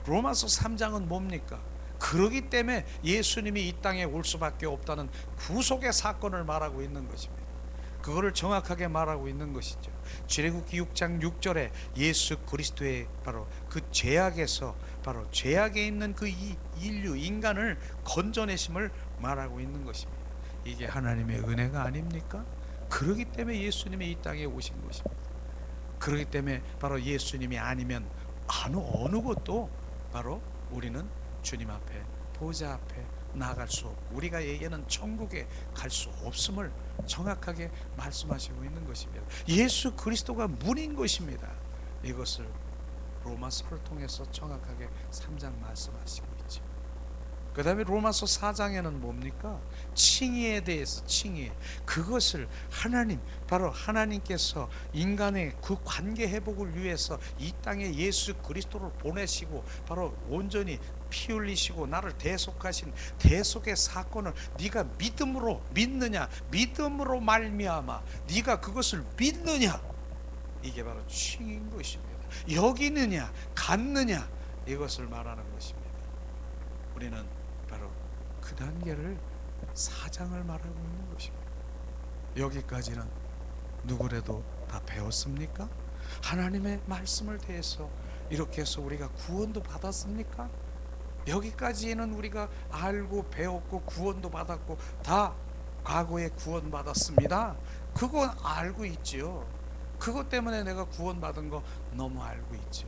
로마서 3장은 뭡니까? 그러기 때문에 예수님이 이 땅에 올 수밖에 없다는 구속의 사건을 말하고 있는 것입니다. 그거를 정확하게 말하고 있는 것이죠. 출애굽기 6장 6절에 예수 그리스도의 바로 그 죄악에서 바로 죄악에 있는 그 인류 인간을 건져내심을 말하고 있는 것입니다. 이게 하나님의 은혜가 아닙니까? 그러기 때문에 예수님이 이 땅에 오신 것입니다. 그렇기 때문에 바로 예수님이 아니면 어느 것도 바로 우리는 주님 앞에 보좌 앞에 나아갈 수 없고 우리가 얘기하는 천국에 갈 수 없음을 정확하게 말씀하시고 있는 것입니다. 예수 그리스도가 문인 것입니다. 이것을 로마서를 통해서 정확하게 3장 말씀하시고 있죠. 그 다음에 로마서 4장에는 뭡니까? 칭의에 대해서 칭의 그것을 바로 하나님께서 인간의 그 관계 회복을 위해서 이 땅에 예수 그리스도를 보내시고 바로 온전히 피 흘리시고 나를 대속하신 대속의 사건을 네가 믿느냐 믿음으로 말미암아 네가 그것을 믿느냐 이게 바로 칭의인 것입니다. 여기느냐 갖느냐 이것을 말하는 것입니다. 우리는 바로 그 단계를 4장을 말하고 있는 것입니다. 여기까지는 누구라도 다 배웠습니까? 하나님의 말씀을 대해서 이렇게 해서 우리가 구원도 받았습니까? 여기까지는 우리가 알고 배웠고 구원도 받았고 다 과거에 구원 받았습니다. 그건 알고 있죠. 그것 때문에 내가 구원 받은 거 너무 알고 있죠.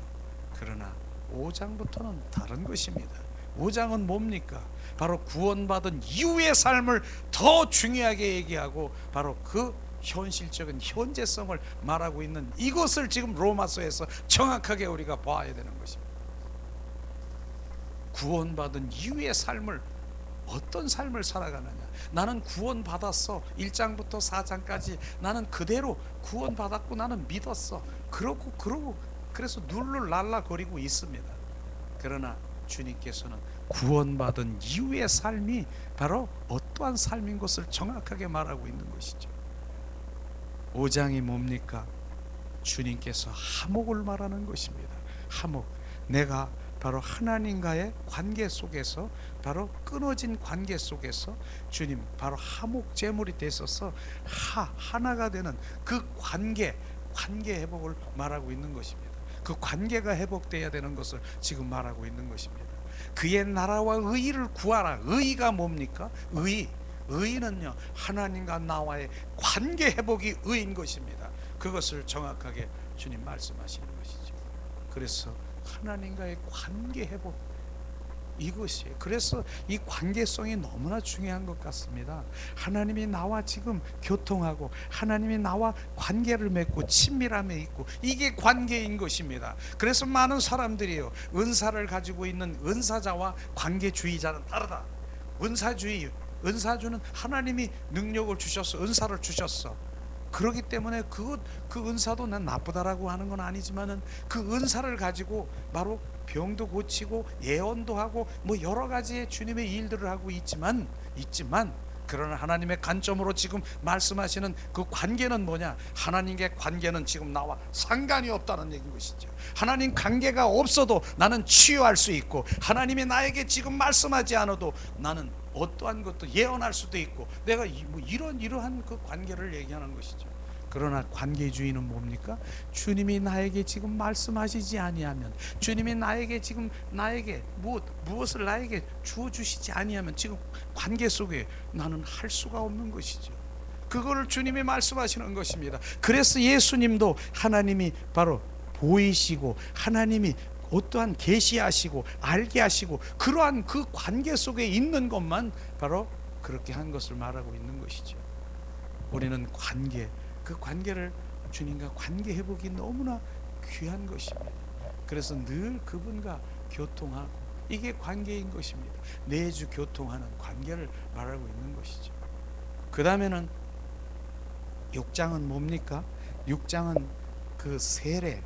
그러나 5장부터는 다른 것입니다. 5장은 뭡니까? 바로 구원받은 이후의 삶을 더 중요하게 얘기하고 바로 그 현실적인 현재성을 말하고 있는 이것을 지금 로마서에서 정확하게 우리가 봐야 되는 것입니다. 구원받은 이후의 삶을 어떤 삶을 살아가느냐. 나는 구원받았어. 1장부터 4장까지 나는 그대로 구원받았고 나는 믿었어. 그러고 그래서 눌룰랄라거리고 있습니다. 그러나 주님께서는 구원받은 이후의 삶이 바로 어떠한 삶인 것을 정확하게 말하고 있는 것이죠. 5장이 뭡니까? 주님께서 화목을 말하는 것입니다. 화목, 내가 바로 하나님과의 관계 속에서, 바로 끊어진 관계 속에서 주님 바로 화목 제물이 되셔서 하나가 되는 그 관계 회복을 말하고 있는 것입니다. 그 관계가 회복되어야 되는 것을 지금 말하고 있는 것입니다. 그의 나라와 의의를 구하라. 의의가 뭡니까? 의의는요, 하나님과 나와의 관계 회복이 의인 것입니다. 그것을 정확하게 주님 말씀하시는 것이죠. 그래서 하나님과의 관계 회복, 이것이에요. 그래서 이 관계성이 너무나 중요한 것 같습니다. 하나님이 나와 지금 교통하고 하나님이 나와 관계를 맺고 친밀함에 있고, 이게 관계인 것입니다. 그래서 많은 사람들이요, 은사를 가지고 있는 은사자와 관계주의자는 다르다. 은사주는 하나님이 능력을 주셨어, 은사를 주셨어. 그렇기 때문에 그 은사도 난 나쁘다라고 하는 건 아니지만은, 그 은사를 가지고 바로 병도 고치고 예언도 하고 뭐 여러 가지의 주님의 일들을 하고 있지만 그러나 하나님의 관점으로 지금 말씀하시는 그 관계는 뭐냐? 하나님의 관계는 지금 나와 상관이 없다는 얘기인 것이죠. 하나님 관계가 없어도 나는 치유할 수 있고, 하나님이 나에게 지금 말씀하지 않아도 나는 어떠한 것도 예언할 수도 있고, 내가 뭐 이러한 그 관계를 얘기하는 것이죠. 그러나 관계주의는 뭡니까? 주님이 나에게 지금 말씀하시지 아니하면, 주님이 나에게 지금 무엇을 나에게 주어 주시지 아니하면 지금 관계 속에 나는 할 수가 없는 것이죠. 그거를 주님이 말씀하시는 것입니다. 그래서 예수님도 하나님이 바로 보이시고 하나님이 어떠한 계시하시고 알게 하시고 그러한 그 관계 속에 있는 것만 바로 그렇게 한 것을 말하고 있는 것이죠. 우리는 그 관계를, 주님과 관계 회복이 너무나 귀한 것입니다. 그래서 늘 그분과 교통하고, 이게 관계인 것입니다. 매주 교통하는 관계를 말하고 있는 것이죠. 그 다음에는 6장은 뭡니까? 6장은 그 세례,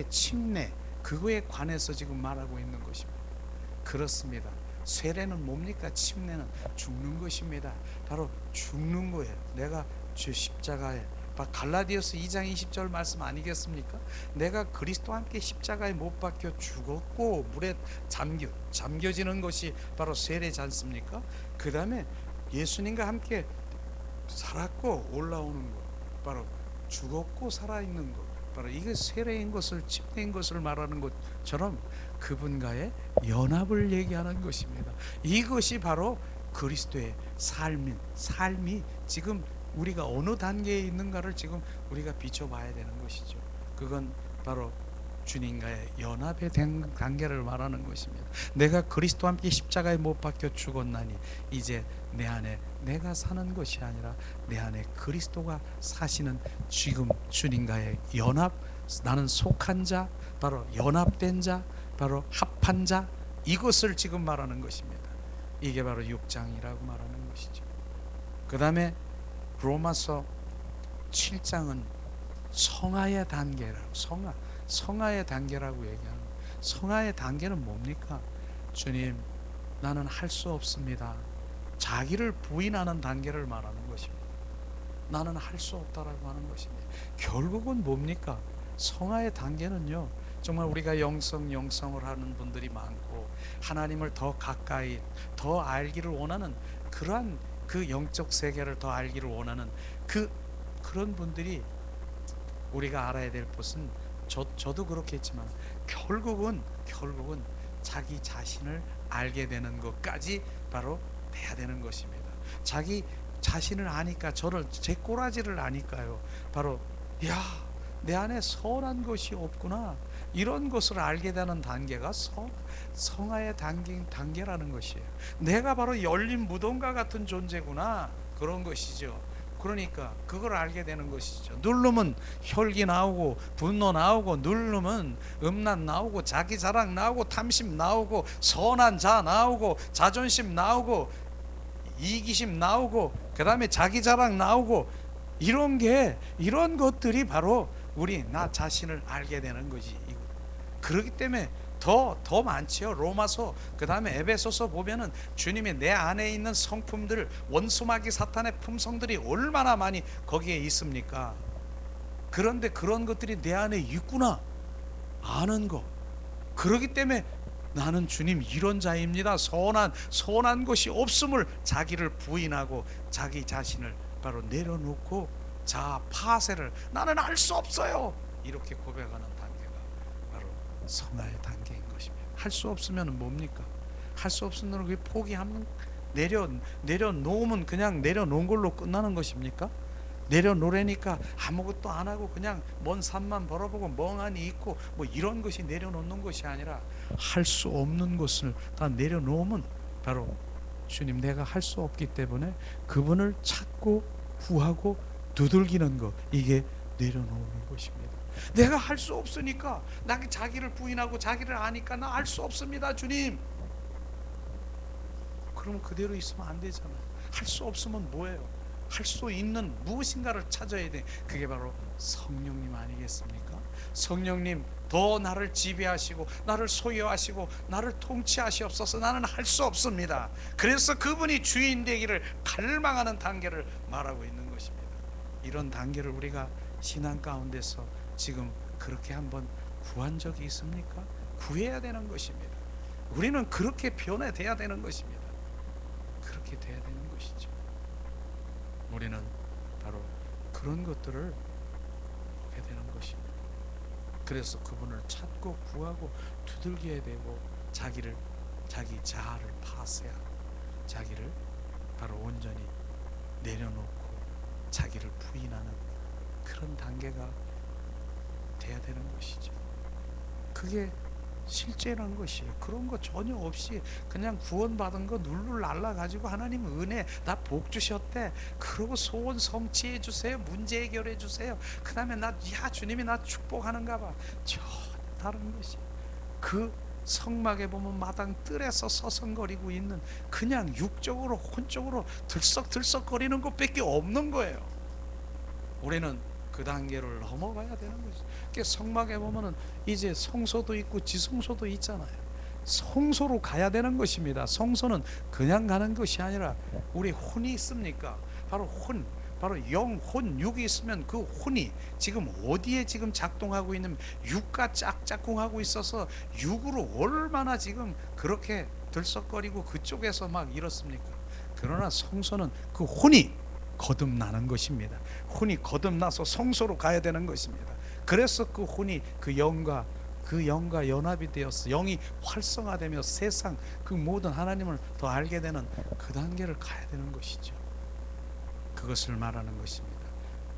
침례, 그거에 관해서 지금 말하고 있는 것입니다. 그렇습니다. 세례는 뭡니까? 침례는 죽는 것입니다. 바로 죽는 거예요. 내가 주 십자가에, 갈라디아서 2장 20절 말씀 아니겠습니까? 내가 그리스도와 함께 십자가에 못 박혀 죽었고 물에 잠겨지는 것이 바로 세례지 않습니까? 그 다음에 예수님과 함께 살았고 올라오는 것, 바로 죽었고 살아있는 것, 바로 이게 세례인 것을, 침례인 것을 말하는 것처럼 그분과의 연합을 얘기하는 것입니다. 이것이 바로 그리스도의 삶이 지금 우리가 어느 단계에 있는가를 지금 우리가 비춰봐야 되는 것이죠. 그건 바로 주님과의 연합의 관계를 말하는 것입니다. 내가 그리스도와 함께 십자가에 못 박혀 죽었나니 이제 내 안에 내가 사는 것이 아니라 내 안에 그리스도가 사시는, 지금 주님과의 연합, 나는 속한 자, 바로 연합된 자, 바로 합한 자, 이것을 지금 말하는 것입니다. 이게 바로 6장이라고 말하는 것이죠. 그 다음에 로마서 7장은 성화의 단계라고, 성화의 단계라고 얘기하는, 성화의 단계는 뭡니까? 주님, 나는 할 수 없습니다. 자기를 부인하는 단계를 말하는 것입니다. 나는 할 수 없다라고 하는 것입니다. 결국은 뭡니까? 성화의 단계는요, 정말 우리가 영성을 하는 분들이 많고 하나님을 더 가까이 더 알기를 원하는, 그러한 그 영적 세계를 더 알기를 원하는 그런 분들이, 우리가 알아야 될 것은, 저도 그렇겠지만 결국은 자기 자신을 알게 되는 것까지 바로 돼야 되는 것입니다. 자기 자신을 아니까, 제 꼬라지를 아니까요, 바로 내 안에 선한 것이 없구나, 이런 것을 알게 되는 단계가 성화의 단계라는 것이에요. 내가 바로 열린 무덤과 같은 존재구나, 그런 것이죠. 그러니까 그걸 알게 되는 것이죠. 누르면 혈기 나오고 분노 나오고, 누르면 음란 나오고 자기 자랑 나오고 탐심 나오고 선한 자 나오고 자존심 나오고 이기심 나오고 그 다음에 자기 자랑 나오고, 이런 것들이 바로 우리 나 자신을 알게 되는 거지. 그렇기 때문에 더 많지요. 로마서 그 다음에 에베소서 보면은 주님이 내 안에 있는 성품들, 원수마귀 사탄의 품성들이 얼마나 많이 거기에 있습니까? 그런데 그런 것들이 내 안에 있구나 아는 거. 그렇기 때문에 나는 주님 이런 자입니다. 선한 것이 없음을 자기를 부인하고 자기 자신을 바로 내려놓고 자아 파쇄를 나는 알 수 없어요 이렇게 고백하는 단계가 바로 성화의 단계인 것입니다. 할 수 없으면 뭡니까? 할 수 없으면 그 포기하면 내려놓으면 그냥 내려놓은 걸로 끝나는 것입니까? 내려놓으니까 아무것도 안 하고 그냥 먼 산만 바라보고 멍하니 있고 뭐 이런 것이 내려놓는 것이 아니라 할 수 없는 것을 다 내려놓으면 바로 주님 내가 할 수 없기 때문에 그분을 찾고 구하고 두들기는 것, 이게 내려놓는 것입니다. 내가 할 수 없으니까 나 자기를 부인하고 자기를 아니까 나 할 수 없습니다 주님. 그러면 그대로 있으면 안 되잖아요. 할 수 없으면 뭐예요? 할 수 있는 무엇인가를 찾아야 돼. 그게 바로 성령님 아니겠습니까? 성령님 더 나를 지배하시고 나를 소유하시고 나를 통치하시옵소서. 나는 할 수 없습니다. 그래서 그분이 주인 되기를 갈망하는 단계를 말하고 있는 것입니다. 이런 단계를 우리가 신앙 가운데서 지금 그렇게 한번 구한 적이 있습니까? 구해야 되는 것입니다. 우리는 그렇게 변해야 되는 것입니다. 그렇게 돼야 되는 것이죠. 우리는 바로 그런 것들을 보게 되는 것입니다. 그래서 그분을 찾고 구하고 두들겨야 되고 자기 자아를 파쇄하고 자기를 바로 온전히 내려놓고 자기를 부인하는 그런 단계가 돼야 되는 것이죠. 그게 실제라는 것이에요. 그런 거 전혀 없이 그냥 구원받은 거 눌룰 날라가지고 하나님 은혜 나 복 주셨대 그러고 소원 성취해 주세요, 문제 해결해 주세요, 그 다음에 주님이 나 축복하는가 봐. 전혀 다른 것이 그 성막에 보면 마당 뜰에서 서성거리고 있는 그냥 육적으로 혼적으로 들썩들썩거리는 것밖에 없는 거예요. 우리는 그 단계를 넘어가야 되는 거죠. 성막에 보면은 이제 성소도 있고 지성소도 있잖아요. 성소로 가야 되는 것입니다. 성소는 그냥 가는 것이 아니라 우리 혼이 있습니까? 바로 혼, 바로 영, 혼, 육이 있으면 그 혼이 지금 어디에 지금 작동하고 있는 육과 짝짝꿍하고 있어서 육으로 얼마나 지금 그렇게 들썩거리고 그쪽에서 막 이렇습니까? 그러나 성소는 그 혼이 거듭나는 것입니다. 혼이 거듭나서 성소로 가야 되는 것입니다. 그래서 그 혼이 그 영과 연합이 되어서 영이 활성화되며 세상 그 모든 하나님을 더 알게 되는 그 단계를 가야 되는 것이죠. 그것을 말하는 것입니다.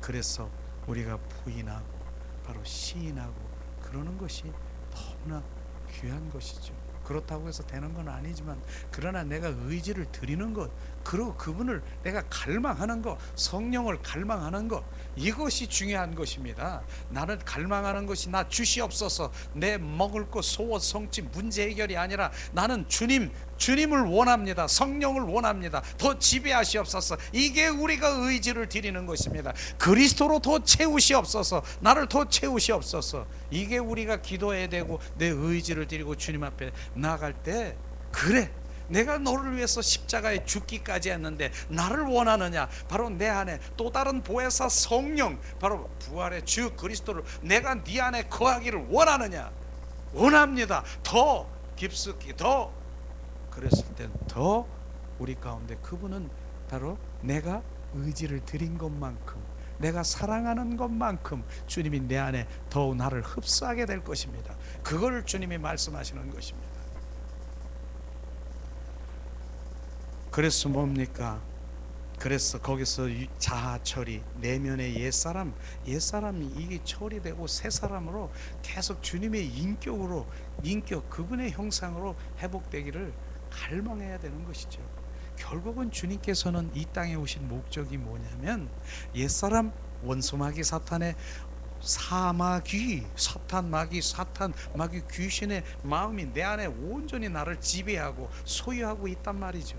그래서 우리가 부인하고 바로 시인하고 그러는 것이 너무나 귀한 것이죠. 그렇다고 해서 되는 건 아니지만 그러나 내가 의지를 드리는 것, 그리고 그분을 내가 갈망하는 것, 성령을 갈망하는 것, 이것이 중요한 것입니다. 나는 갈망하는 것이 나 주시옵소서, 내 먹을 것 소원 성취 문제 해결이 아니라 나는 주님을 원합니다. 성령을 원합니다. 더 지배하시옵소서. 이게 우리가 의지를 드리는 것입니다. 그리스도로 더 채우시옵소서. 나를 더 채우시옵소서. 이게 우리가 기도해야 되고 내 의지를 드리고 주님 앞에 나아갈 때, 그래 내가 너를 위해서 십자가에 죽기까지 했는데 나를 원하느냐? 바로 내 안에 또 다른 보혜사 성령, 바로 부활의 주 그리스도를 내가 네 안에 거하기를 원하느냐? 원합니다. 더 깊숙이 더. 그랬을 땐 더 우리 가운데 그분은 바로 내가 의지를 드린 것만큼, 내가 사랑하는 것만큼 주님이 내 안에 더욱 나를 흡수하게 될 것입니다. 그걸 주님이 말씀하시는 것입니다. 그래서 뭡니까? 그래서 거기서 자아 처리, 내면의 옛사람이 이게 처리되고 새 사람으로 계속 주님의 인격 그분의 형상으로 회복되기를 갈망해야 되는 것이죠. 결국은 주님께서는 이 땅에 오신 목적이 뭐냐면 옛사람 원수마귀 사탄의 사탄 마귀 귀신의 마음이 내 안에 온전히 나를 지배하고 소유하고 있단 말이죠.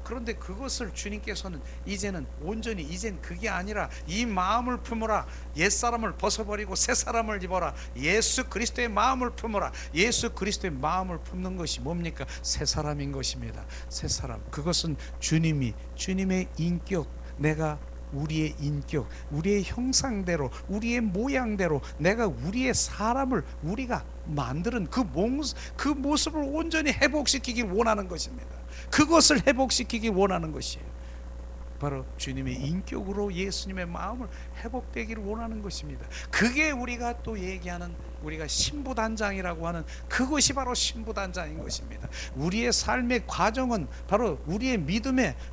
그런데 그것을 주님께서는 이제는 온전히 이젠 그게 아니라 이 마음을 품으라. 옛사람을 벗어버리고 새사람을 입어라. 예수 그리스도의 마음을 품으라. 예수 그리스도의 마음을 품는 것이 뭡니까? 새사람인 것입니다. 새사람. 그것은 주님의 인격, 내가 우리의 인격, 우리의 형상대로, 우리의 모양대로 내가 우리의 사람을 우리가 만드는 그 모습을 온전히 회복시키기 원하는 것입니다. 그것을 회복시키기 원하는 것이에요. 바로 주님의 인격으로 예수님의 마음을 회복되기를 원하는 것입니다. 그게 우리가 또 얘기하는 우리가 신부단장이라고 하는 그것이 바로 신부단장인 것입니다. 우리의 삶의 과정은 바로 우리의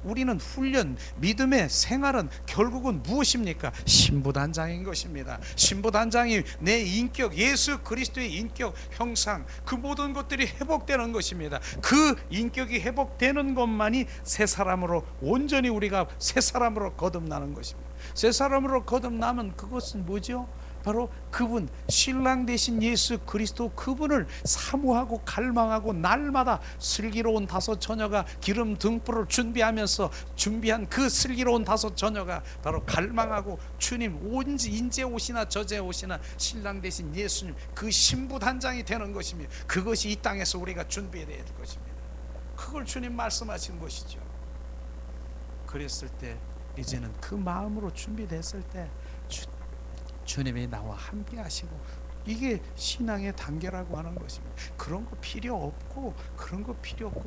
우리는 훈련, 믿음의 생활은 결국은 무엇입니까? 신부단장인 것입니다. 신부단장이 내 인격, 예수 그리스도의 인격, 형상, 그 모든 것들이 회복되는 것입니다. 그 인격이 회복되는 것만이 새 사람으로 온전히 우리가 새 사람으로 거듭나는 것입니다. 새 사람으로 거듭나면 그것은 뭐죠? 바로 그분, 신랑 되신 예수 그리스도, 그분을 사모하고 갈망하고 날마다 슬기로운 다섯 처녀가 기름 등불을 준비한 그 슬기로운 다섯 처녀가 바로 갈망하고 주님, 인제 오시나 저제 오시나 신랑 되신 예수님, 그 신부 단장이 되는 것입니다. 그것이 이 땅에서 우리가 준비해야 될 것입니다. 그걸 주님 말씀하신 것이죠. 그랬을 때, 이제는 그 마음으로 준비됐을 때 주님이 나와 함께 하시고, 이게 신앙의 단계라고 하는 것입니다. 그런 거 필요 없고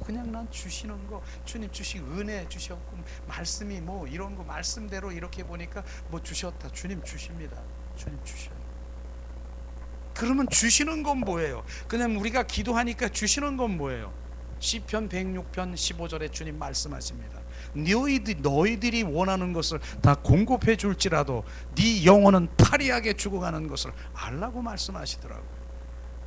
그냥 난 주시는 거, 주님 주신 은혜 주셨고, 말씀이 뭐 이런 거 말씀대로 이렇게 보니까 뭐 주셨다. 주님 주십니다. 주님 주셔요. 그러면 주시는 건 뭐예요? 그냥 우리가 기도하니까 주시는 건 뭐예요? 시편 106편 15절에 주님 말씀하십니다. 너희들이 원하는 것을 다 공급해 줄지라도 네 영혼은 파리하게 죽어가는 것을 알라고 말씀하시더라고요.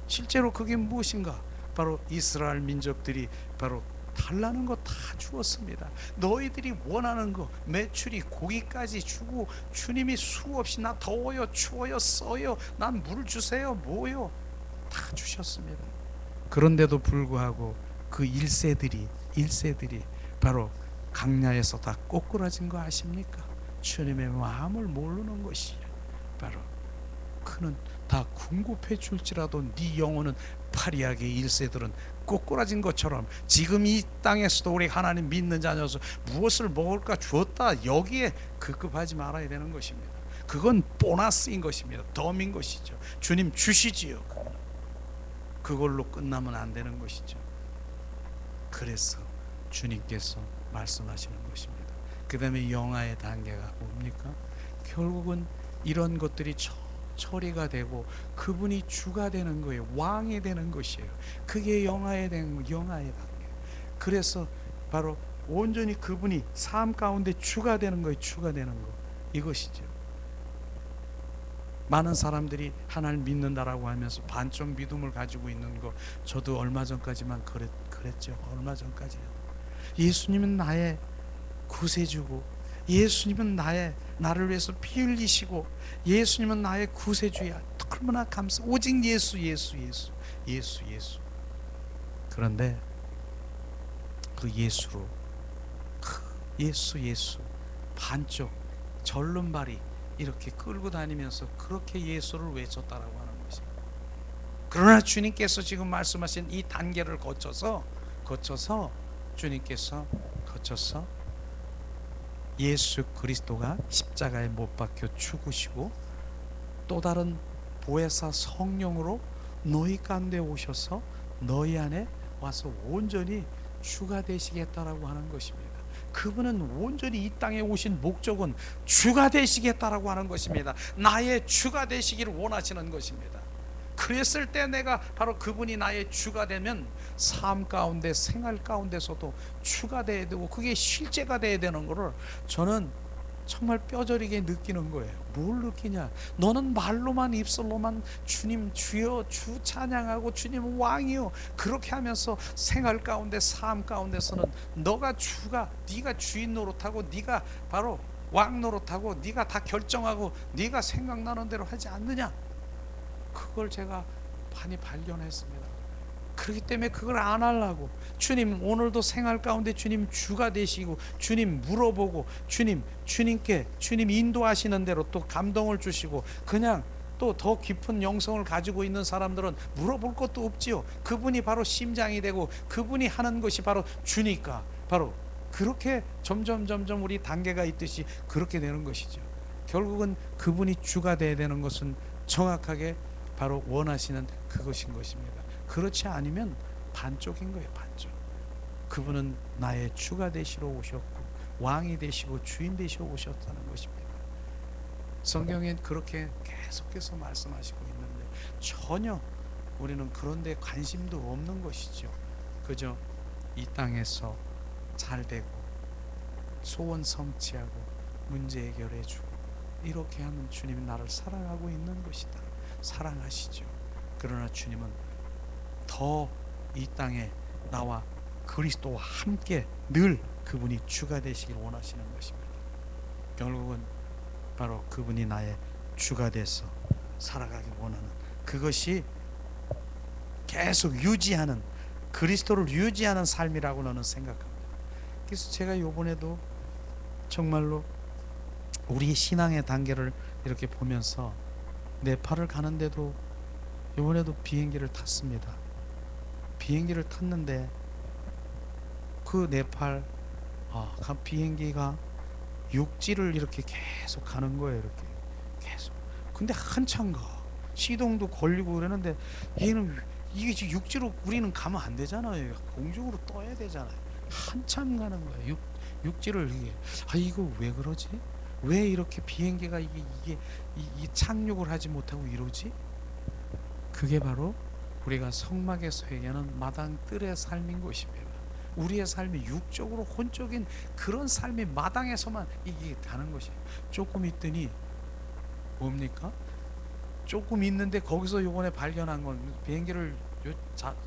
실제로 그게 무엇인가? 바로 이스라엘 민족들이 바로 달라는 거 다 주었습니다. 너희들이 원하는 거, 메추리 고기까지 주고, 주님이 수없이 나 더워요, 추워요, 써요, 난 물 주세요, 뭐요, 다 주셨습니다. 그런데도 불구하고 그 1세들이 바로 강야에서 다 꼬꾸라진 거 아십니까? 주님의 마음을 모르는 것이에요. 바로 그는 다 궁급해 줄지라도 네 영혼은 파리하게 1세들은 꼬꾸라진 것처럼 지금 이 땅에서도 우리 하나님 믿는 자녀서 무엇을 먹을까 주었다, 여기에 급급하지 말아야 되는 것입니다. 그건 보너스인 것입니다. 덤인 것이죠. 주님 주시지요. 그걸로 끝나면 안 되는 것이죠. 그래서 주님께서 말씀하시는 것입니다. 그 다음에 영아의 단계가 뭡니까? 결국은 이런 것들이 처리가 되고 그분이 주가 되는 거예요. 왕이 되는 것이에요. 그게 영아의 단계. 그래서 바로 온전히 그분이 삶 가운데 주가 되는 거예요. 주가 되는 거, 이것이죠. 많은 사람들이 하나님 믿는다라고 하면서 반쪽 믿음을 가지고 있는 거, 저도 얼마 전까지만 그랬죠. 얼마 전까지요. 예수님은 나의 구세주고, 예수님은 나를 위해서 피 흘리시고, 예수님은 나의 구세주야. 얼마나 감사. 오직 예수. 그런데 그 예수로, 예수 반쪽 절름발이 이렇게 끌고 다니면서 그렇게 예수를 외쳤다라고 하는 것입니다. 그러나 주님께서 지금 말씀하신 이 단계를 거쳐서 주님께서 예수 그리스도가 십자가에 못 박혀 죽으시고 또 다른 보혜사 성령으로 너희 가운데 오셔서 너희 안에 와서 온전히 주가 되시겠다라고 하는 것입니다. 그분은 온전히 이 땅에 오신 목적은 주가 되시겠다라고 하는 것입니다. 나의 주가 되시기를 원하시는 것입니다. 그랬을 때 내가 바로 그분이 나의 주가 되면 삶 가운데, 생활 가운데서도 주가 돼야 되고, 그게 실제가 돼야 되는 거를 저는 정말 뼈저리게 느끼는 거예요. 뭘 느끼냐? 너는 말로만, 입술로만 주님 주여, 주 찬양하고 주님 왕이요, 그렇게 하면서 생활 가운데, 삶 가운데서는 네가 주인 노릇하고, 네가 바로 왕 노릇하고, 네가 다 결정하고, 네가 생각나는 대로 하지 않느냐? 그걸 제가 많이 발견했습니다. 그렇기 때문에 그걸 안 하려고, 주님 오늘도 생활 가운데 주님 주가 되시고 주님 물어보고 주님께 주님 인도하시는 대로 또 감동을 주시고, 그냥 또 더 깊은 영성을 가지고 있는 사람들은 물어볼 것도 없지요. 그분이 바로 심장이 되고 그분이 하는 것이 바로 주니까, 바로 그렇게 점점 우리 단계가 있듯이 그렇게 되는 것이죠. 결국은 그분이 주가 되어야 되는 것은 정확하게 바로 원하시는 그것인 것입니다. 그렇지 않으면 반쪽인 거예요. 반쪽. 그분은 나의 주가 되시러 오셨고 왕이 되시고 주인 되시러 오셨다는 것입니다. 성경엔 그렇게 계속해서 말씀하시고 있는데 전혀 우리는 그런 데 관심도 없는 것이죠. 그저 이 땅에서 잘 되고 소원 성취하고 문제 해결해 주고 이렇게 하는 주님이 나를 사랑하고 있는 것이다. 사랑하시죠. 그러나 주님은 더 이 땅에 나와 그리스도와 함께 늘 그분이 주가 되시길 원하시는 것입니다. 결국은 바로 그분이 나의 주가 돼서 살아가길 원하는, 그것이 계속 유지하는, 그리스도를 유지하는 삶이라고 저는 생각합니다. 그래서 제가 요번에도 정말로 우리 신앙의 단계를 이렇게 보면서 네팔을 가는데도 요번에도 비행기를 탔습니다. 비행기를 탔는데 그 네팔 비행기가 육지를 이렇게 계속 가는 거예요. 이렇게 계속. 근데 한참 가. 시동도 걸리고 그러는데 얘는 이게 지금 육지로 우리는 가면 안 되잖아요. 공중으로 떠야 되잖아요. 한참 가는 거예요. 육지를 이게 이거 왜 그러지? 왜 이렇게 비행기가 이게 착륙을 하지 못하고 이러지? 그게 바로 우리가 성막에서 얘기하는 마당 뜰의 삶인 것입니다. 우리의 삶이 육적으로 혼적인 그런 삶이 마당에서만 이게 가는 것이에요. 조금 있더니 뭡니까? 조금 있는데 거기서 요번에 발견한 건, 비행기를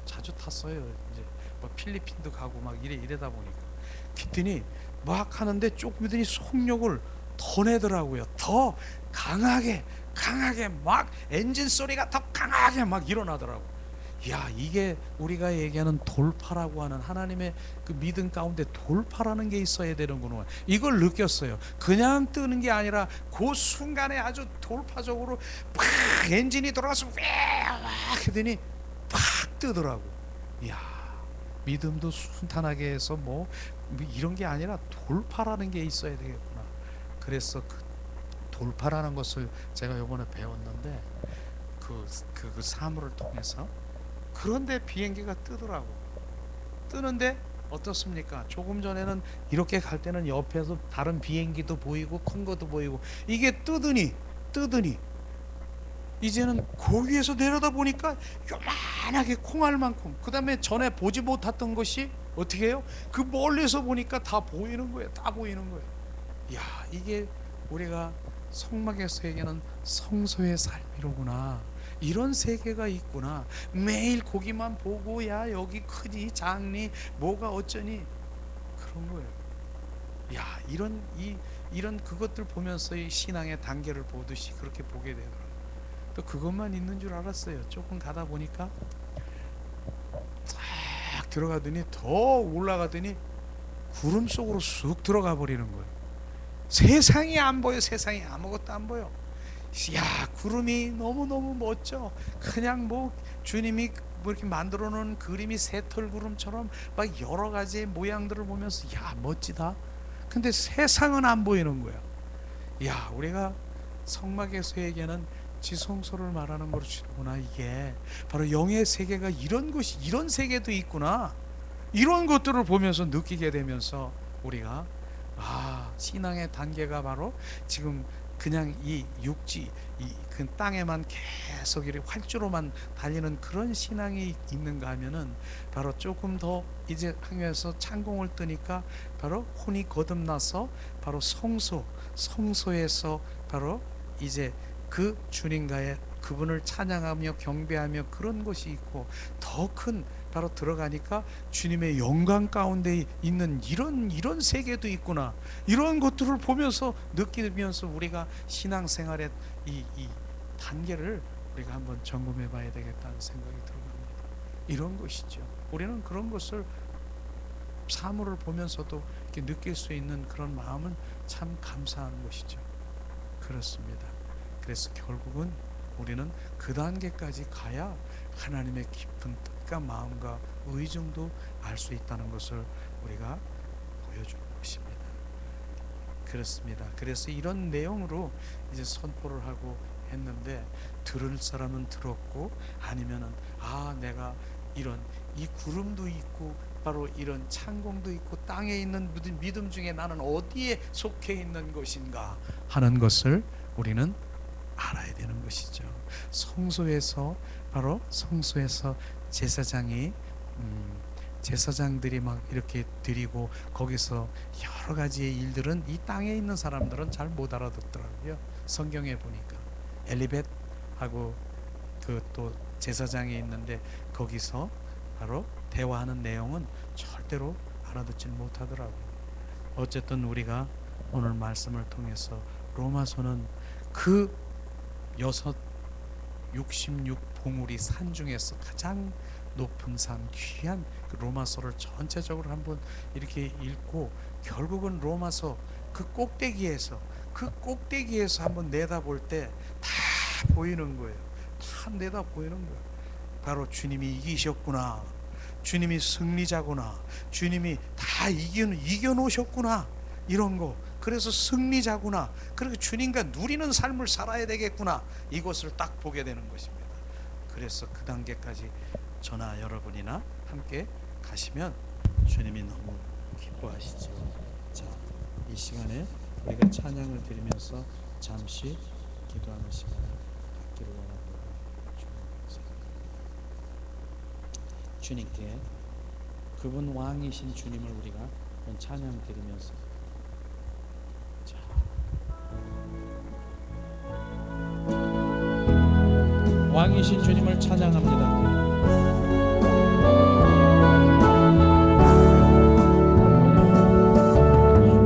자주 탔어요. 이제 뭐 필리핀도 가고 막 이래다 보니까 그랬더니 막 하는데 조금 있더니 속력을 더 내더라고요. 더 강하게 막 엔진 소리가 더 강하게 막 일어나더라고. 야, 이게 우리가 얘기하는 돌파라고 하는 하나님의 그 믿음 가운데 돌파라는 게 있어야 되는구나. 이걸 느꼈어요. 그냥 뜨는 게 아니라 그 순간에 아주 돌파적으로 팍 엔진이 돌아가서 막 하더니 팍 뜨더라고. 이야, 믿음도 순탄하게 해서 뭐 이런 게 아니라 돌파라는 게 있어야 되겠구나. 그래서 그 돌파라는 것을 제가 이번에 배웠는데 그 사물을 통해서. 그런데 비행기가 뜨더라고. 뜨는데 어떻습니까? 조금 전에는 이렇게 갈 때는 옆에서 다른 비행기도 보이고 큰 것도 보이고, 이게 뜨더니 이제는 그 위에서 내려다 보니까 요만하게 콩알만큼, 그 다음에 전에 보지 못했던 것이 어떻게 해요? 그 멀리서 보니까 다 보이는 거예요. 다 보이는 거예요. 야, 이게 우리가 성막에서 얘기하는 성소의 삶이로구나. 이런 세계가 있구나. 매일 고기만 보고 야 여기 크니 작니 뭐가 어쩌니 그런 거예요. 야, 이런 그것들 보면서 이 신앙의 단계를 보듯이 그렇게 보게 되더라고요. 또 그것만 있는 줄 알았어요. 조금 가다 보니까 쫙 들어가더니 더 올라가더니 구름 속으로 쑥 들어가 버리는 거예요. 세상이 안 보여. 세상이 아무것도 안 보여. 야, 구름이 너무너무 멋져. 그냥 뭐 주님이 뭐 이렇게 만들어 놓은 그림이 새털 구름처럼 막 여러 가지의 모양들을 보면서 야, 멋지다. 근데 세상은 안 보이는 거야. 야, 우리가 성막에서 얘기하는 지성소를 말하는 것이구나. 이게 바로 영의 세계가 이런 것이, 이런 세계도 있구나. 이런 것들을 보면서 느끼게 되면서 우리가 신앙의 단계가 바로 지금 그냥 이 육지, 그 땅에만 계속 이렇게 활주로만 달리는 그런 신앙이 있는가 하면은 바로 조금 더 이제 하면서 창공을 뜨니까 바로 혼이 거듭나서 바로 성소에서 바로 이제 그 주님과의 그분을 찬양하며 경배하며 그런 것이 있고, 더 큰 바로 들어가니까 주님의 영광 가운데 있는 이런 세계도 있구나. 이런 것들을 보면서 느끼면서 우리가 신앙생활의 이 단계를 우리가 한번 점검해 봐야 되겠다는 생각이 들어갑니다. 이런 것이죠. 우리는 그런 것을 사물을 보면서도 이렇게 느낄 수 있는 그런 마음은 참 감사한 것이죠. 그렇습니다. 그래서 결국은 우리는 그 단계까지 가야 하나님의 깊은 뜻과 마음과 의중도 알 수 있다는 것을 우리가 보여주는 것입니다. 그렇습니다. 그래서 이런 내용으로 이제 선포를 하고 했는데, 들을 사람은 들었고, 아니면은 내가 이런 이 구름도 있고 바로 이런 창공도 있고 땅에 있는 믿음 중에 나는 어디에 속해 있는 것인가 하는 것을 우리는 알아야 되는 것이죠. 성소에서 바로 성소에서 제사장들이 막 이렇게 드리고, 거기서 여러 가지의 일들은 이 땅에 있는 사람들은 잘 못 알아듣더라고요. 성경에 보니까 엘리벳하고 그 또 제사장이 있는데 거기서 바로 대화하는 내용은 절대로 알아듣지 못하더라고요. 어쨌든 우리가 오늘 말씀을 통해서 로마서는 그 66봉우리 산 중에서 가장 높은 산, 귀한 그 로마서를 전체적으로 한번 이렇게 읽고, 결국은 로마서 그 꼭대기에서 한번 내다볼 때 다 보이는 거예요. 다 내다 보이는 거예요. 바로 주님이 이기셨구나, 주님이 승리자구나, 주님이 다 이겨놓으셨구나, 이런 거. 그래서 승리자구나, 그리고 주님과 누리는 삶을 살아야 되겠구나, 이것을 딱 보게 되는 것입니다. 그래서 그 단계까지 저나 여러분이나 함께 가시면 주님이 너무 기뻐하시죠. 자, 이 시간에 우리가 찬양을 드리면서 잠시 기도하는 시간을 갖기를 원합니다. 주님께, 그분 왕이신 주님을 우리가 찬양 드리면서, 자, 왕이신 주님을 찬양합니다.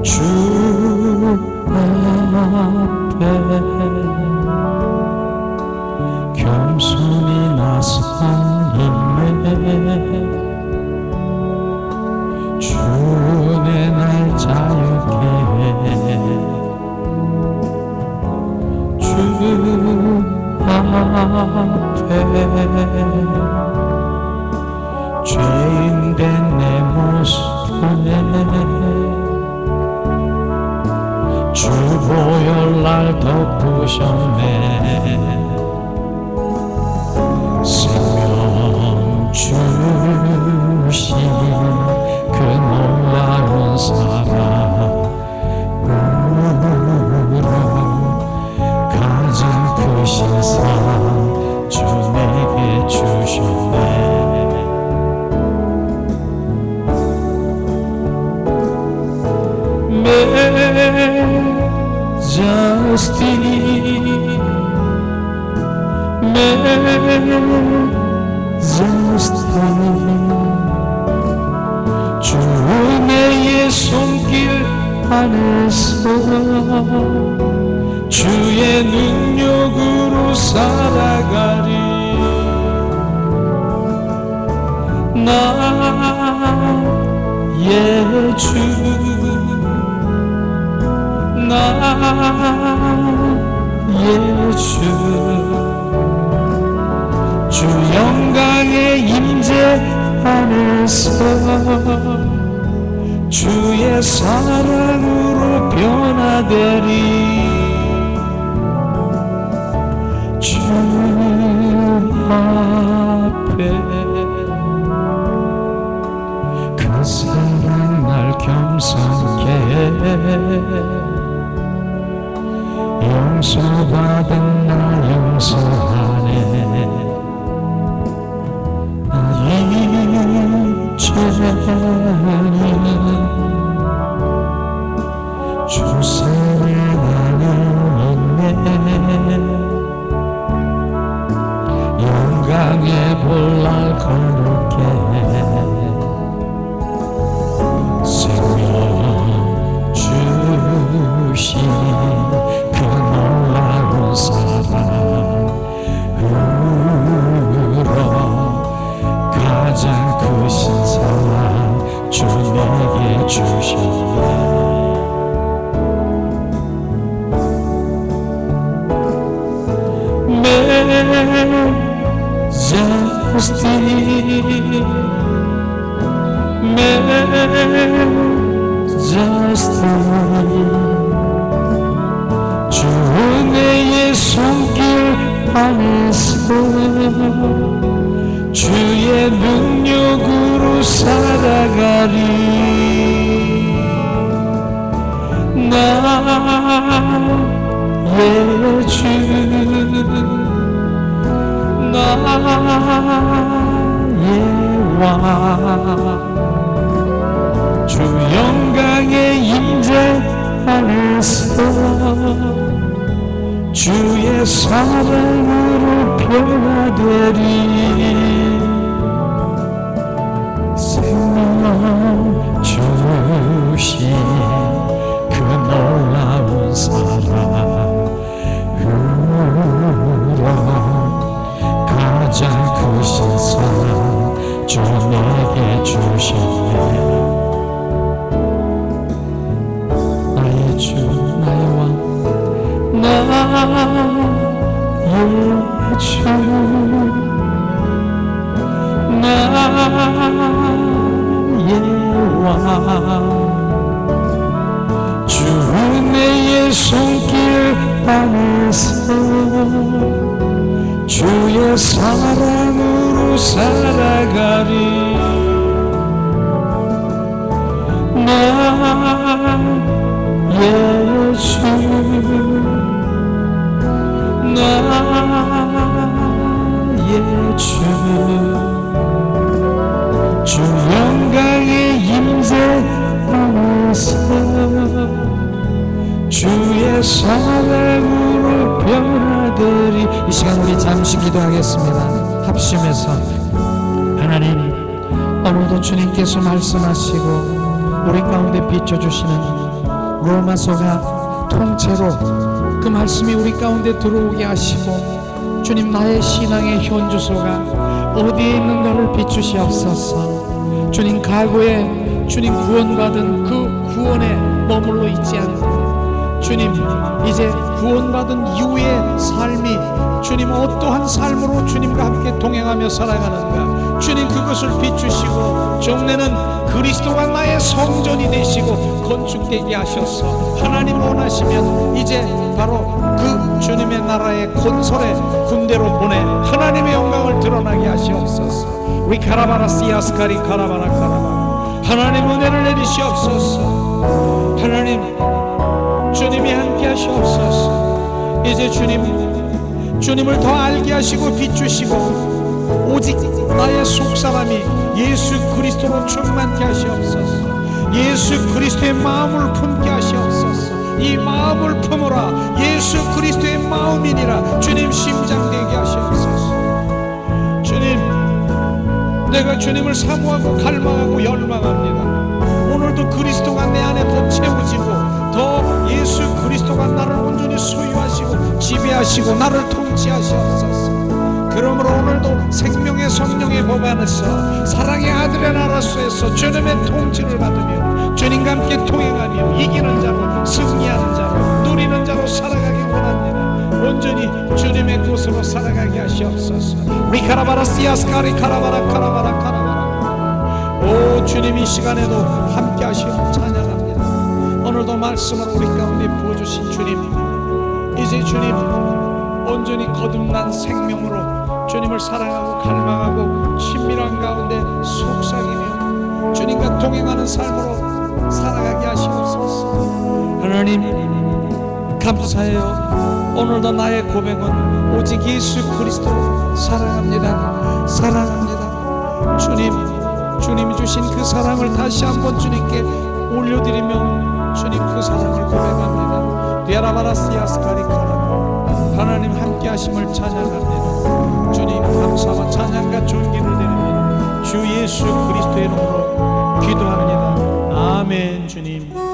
주 앞에 겸손히 나서니네, 주의 날 자유케 주 앞에 죄인된 내 모습에 주 보혈 날 덮으셨네. 생명 주신 그 놀라운 사랑으로 가진 크신 사랑 주 내게 주셨네. 주 은혜의 손길 안에서 주의 능력으로 살아가리. 나의 주, 나의 주, 주 영광의 임재 안에서 주의 사랑으로 변화되리. 주 앞에 그 사랑 날 겸손케 용서받은 나 용서하네. 주사를 나누네. 영광의 볼날 거룩해 생명 주신 그 놀라운 사랑으로 주셨네. 주 은혜의 손길 안에서 주의 능력으로 살아가리. 나의 주 나의 왕 주 영광의 임재 안에서 주의 사랑으로 변화되리. 생명 주신 그 놀라운 사랑으로 가장 크신 사랑 주 내게 주셨네. 나의 주 나의 왕 나의 주 나의 왕 주 은혜의 손길 안에서 주의 사랑으로 살아가리. 나의 주 나의 주 주 영광의 임재 안에서 주의 사랑으로 변화되리. 이 시간 우리 잠시 기도하겠습니다. 합심해서 하나님, 오늘도 주님께서 말씀하시고 우리 가운데 비춰주시는 로마서가 통째로 그 말씀이 우리 가운데 들어오게 하시고 주님, 나의 신앙의 현주소가 어디에 있는가를 비추시옵소서. 주님, 과거에 주님 구원받은 그 구원에 머물러 있지 않고 주님, 이제 구원받은 이후의 삶이 주님 어떠한 삶으로 주님과 함께 동행하며 살아가는가, 주님 그것을 비추시고 정례는 그리스도가 나의 성전이 되시고 건축되게 하셔서 하나님 원하시면 이제 바로 그 주님의 나라의 건설의 군대로 보내 하나님의 영광을 드러나게 하시옵소서. 우리 카라바라시아스카리 카라바라 카라바라 하나님 은혜를 내리시옵소서. 하나님 주님이 함께 하시옵소서. 이제 주님을 더 알게 하시고 비추시고 오직 나의 속사람이 예수 그리스도로 충만케 하시옵소서. 예수 그리스도의 마음을 품게 하시옵소서. 이 마음을 품으라. 예수 그리스도의 마음이니라. 주님 심장되게 하시옵소서. 주님, 내가 주님을 사모하고 갈망하고 열망합니다. 오늘도 그리스도가 내 안에 더 채워지고 더 예수 그리스도가 나를 온전히 소유하시고 지배하시고 나를 통치하시옵소서. 그러므로 오늘도 생명의 성령의 법 안에서 사랑의 아들의 나라소에서 주님의 통치를 받으며 주님과 함께 동행하며 이기는 자로 승리하는 자로 누리는 자로 살아가기 원합니다. 온전히 주님의 곳으로 살아가게 하시옵소서. 우리 카라바라시아스카리 카라바라 카라바라 카라바라. 오 주님, 이 시간에도 함께 하시오 찬양합니다. 오늘도 말씀을 우리 가운데 부어주신 주님, 이제 주님 온전히 거듭난 생명으로 주님을 사랑하고 갈망하고 친밀한 가운데 속삭이며 주님과 동행하는 삶으로 살아가게 하시옵소서. 하나님 감사해요. 오늘도 나의 고백은 오직 예수 그리스도로 사랑합니다. 사랑합니다. 주님이 주신 그 사랑을 다시 한번 주님께 올려드리며 주님 그 사랑을 고백합니다. 디아라바라시아스카리카라. 하나님 함께 하심을 찬양합니다. 주님 감사와 찬양과 존귀를 드립니다. 주 예수 그리스도의 이름으로 기도합니다. 아멘. 주님